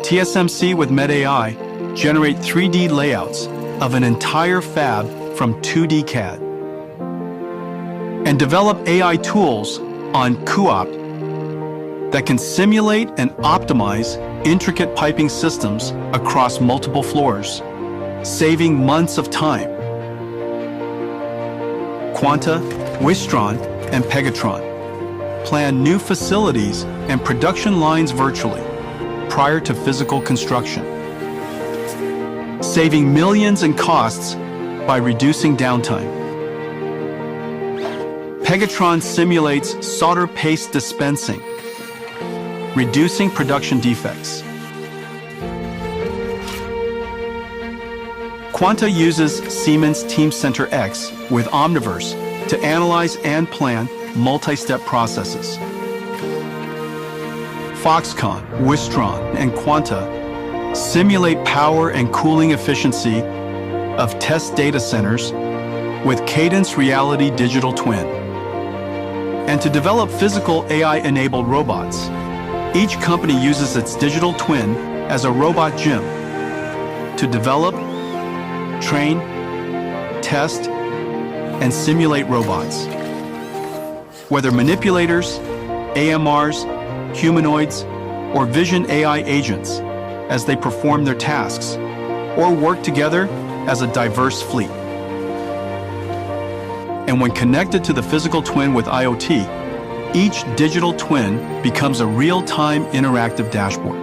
TSMC with MedAI generate 3D layouts of an entire fab from 2D CAD and develop AI tools on CUOP that can simulate and optimize intricate piping systems across multiple floors, saving months of time. Quanta, Wistron, and Pegatron plan new facilities and production lines virtually prior to physical construction, saving millions in costs by reducing downtime. Pegatron simulates solder paste dispensing, reducing production defects. Quanta uses Siemens Teamcenter X with Omniverse to analyze and plan multi-step processes. Foxconn, Wistron, and Quanta simulate power and cooling efficiency of test data centers with Cadence Reality Digital Twin. And to develop physical AI-enabled robots, each company uses its digital twin as a robot gym to develop, train, test, and simulate robots. Whether manipulators, AMRs, humanoids, or vision AI agents as they perform their tasks, or work together as a diverse fleet. And when connected to the physical twin with IoT, each digital twin becomes a real-time interactive dashboard.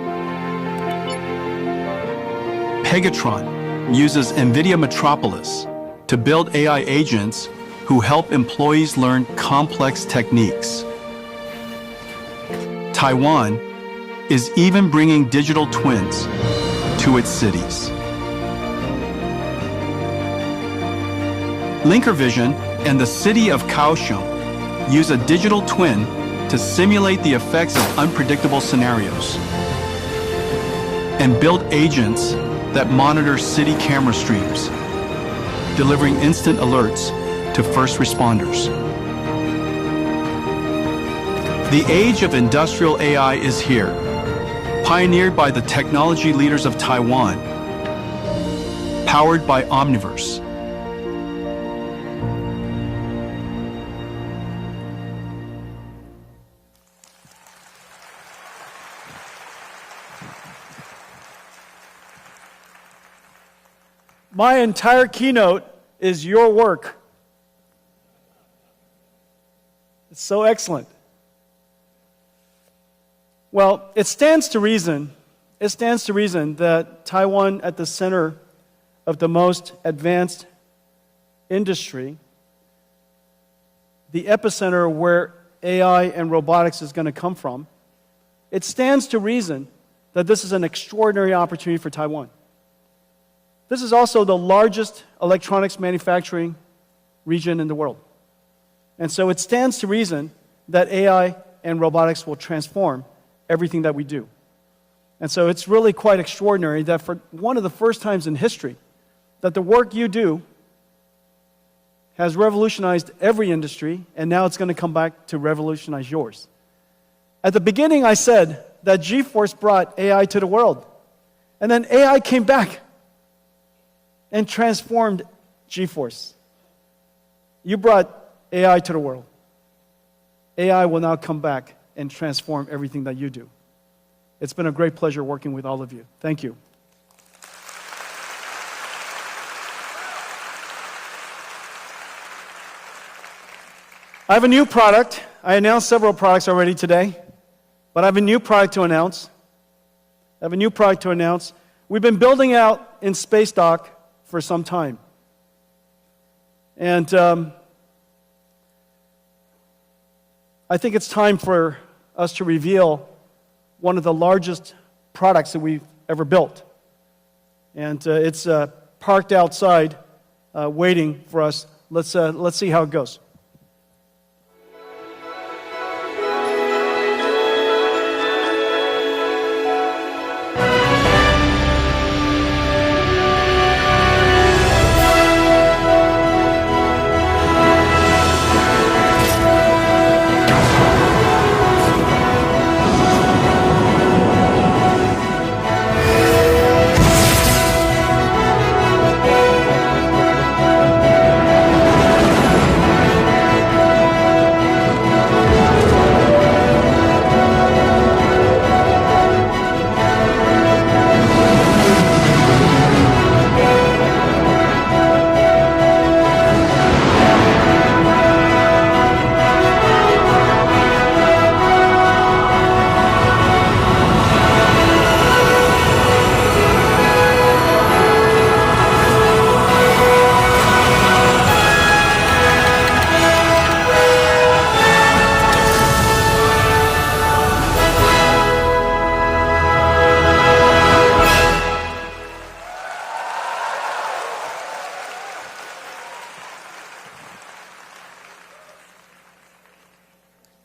Pegatron uses Nvidia Metropolis to build AI agents who help employees learn complex techniques. Taiwan is even bringing digital twins to its cities. LinkerVision and the city of Kaohsiung use a digital twin to simulate the effects of unpredictable scenarios and build agents that monitor city camera streams, delivering instant alerts to first responders. The age of industrial AI is here, pioneered by the technology leaders of Taiwan, powered by Omniverse. My entire keynote is your work. It's so excellent. Well, it stands to reason that Taiwan, at the center of the most advanced industry, the epicenter where AI and robotics is going to come from, it stands to reason that this is an extraordinary opportunity for Taiwan. This is also the largest electronics manufacturing region in the world. And so it stands to reason that AI and robotics will transform everything that we do. And so it's really quite extraordinary that for one of the first times in history, that the work you do has revolutionized every industry, and now it's going to come back to revolutionize yours. At the beginning, I said that GeForce brought AI to the world. And then AI came back and transformed GeForce. You brought AI to the world. AI will now come back and transform everything that you do. It's been a great pleasure working with all of you. Thank you. I have a new product. I announced several products already today, but I have a new product to announce. We've been building out in Space Dock for some time. And I think it's time for us to reveal one of the largest products that we've ever built. And it's parked outside waiting for us. Let's see how it goes.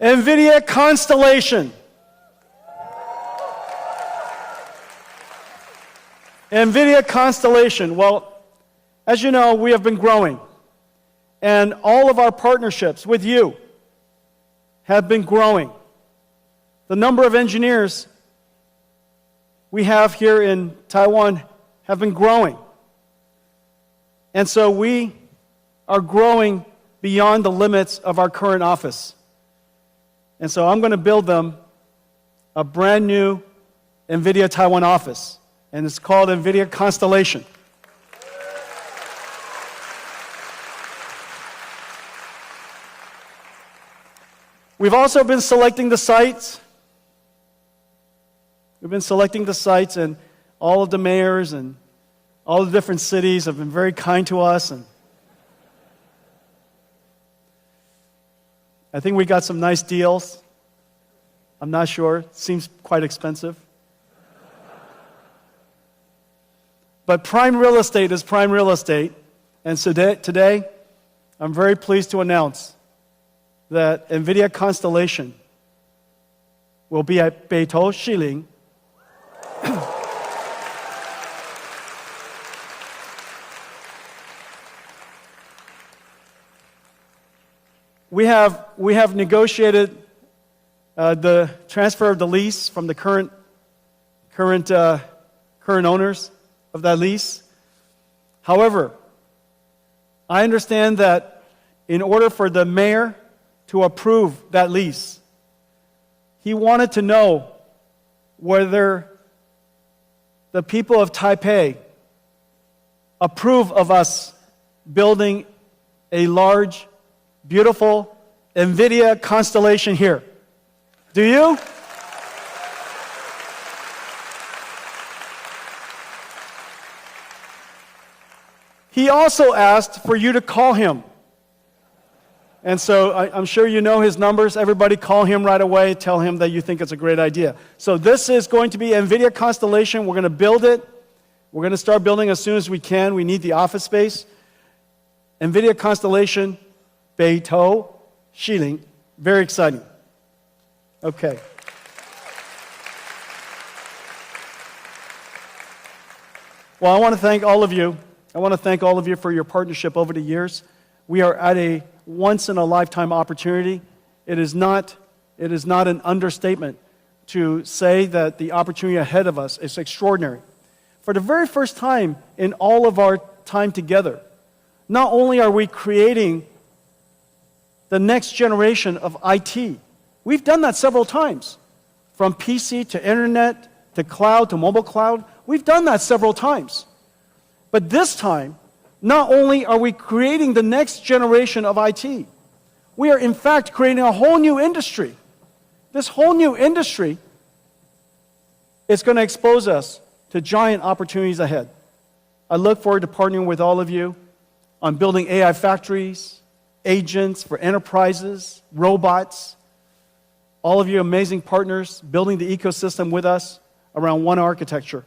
Nvidia Constellation. Nvidia Constellation. Well, as you know, we have been growing. And all of our partnerships with you have been growing. The number of engineers we have here in Taiwan have been growing. And so we are growing beyond the limits of our current office. And so I'm going to build them a brand new Nvidia Taiwan office. And it's called Nvidia Constellation. We've also been selecting the sites. We've been selecting the sites, and all of the mayors and all the different cities have been very kind to us. And I think we got some nice deals. I'm not sure. It seems quite expensive. But prime real estate is prime real estate. And so today, I'm very pleased to announce that Nvidia Constellation will be at Beitou Shiling. We have negotiated the transfer of the lease from the current owners of that lease. However, I understand that in order for the mayor to approve that lease, he wanted to know whether the people of Taipei approve of us building a large, beautiful Nvidia Constellation here. Do you? He also asked for you to call him. And so I'm sure you know his numbers. Everybody call him right away. Tell him that you think it's a great idea. So this is going to be Nvidia Constellation. We're going to build it. We're going to start building as soon as we can. We need the office space. Nvidia Constellation, Beitou Shiling. Very exciting. Okay. Well, I want to thank all of you. I want to thank all of you for your partnership over the years. We are at a once-in-a-lifetime opportunity. It is not an understatement to say that the opportunity ahead of us is extraordinary. For the very first time in all of our time together, not only are we creating the next generation of IT, we've done that several times. From PC to internet to cloud to mobile cloud, we've done that several times. But this time, not only are we creating the next generation of IT, we are in fact creating a whole new industry. This whole new industry is going to expose us to giant opportunities ahead. I look forward to partnering with all of you on building AI factories, agents for enterprises, robots, all of you amazing partners building the ecosystem with us around one architecture.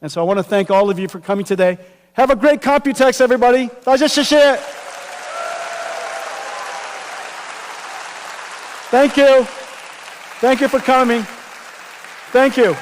And so I want to thank all of you for coming today. Have a great Computex, everybody. 大家谢谢. Thank you. Thank you for coming. Thank you.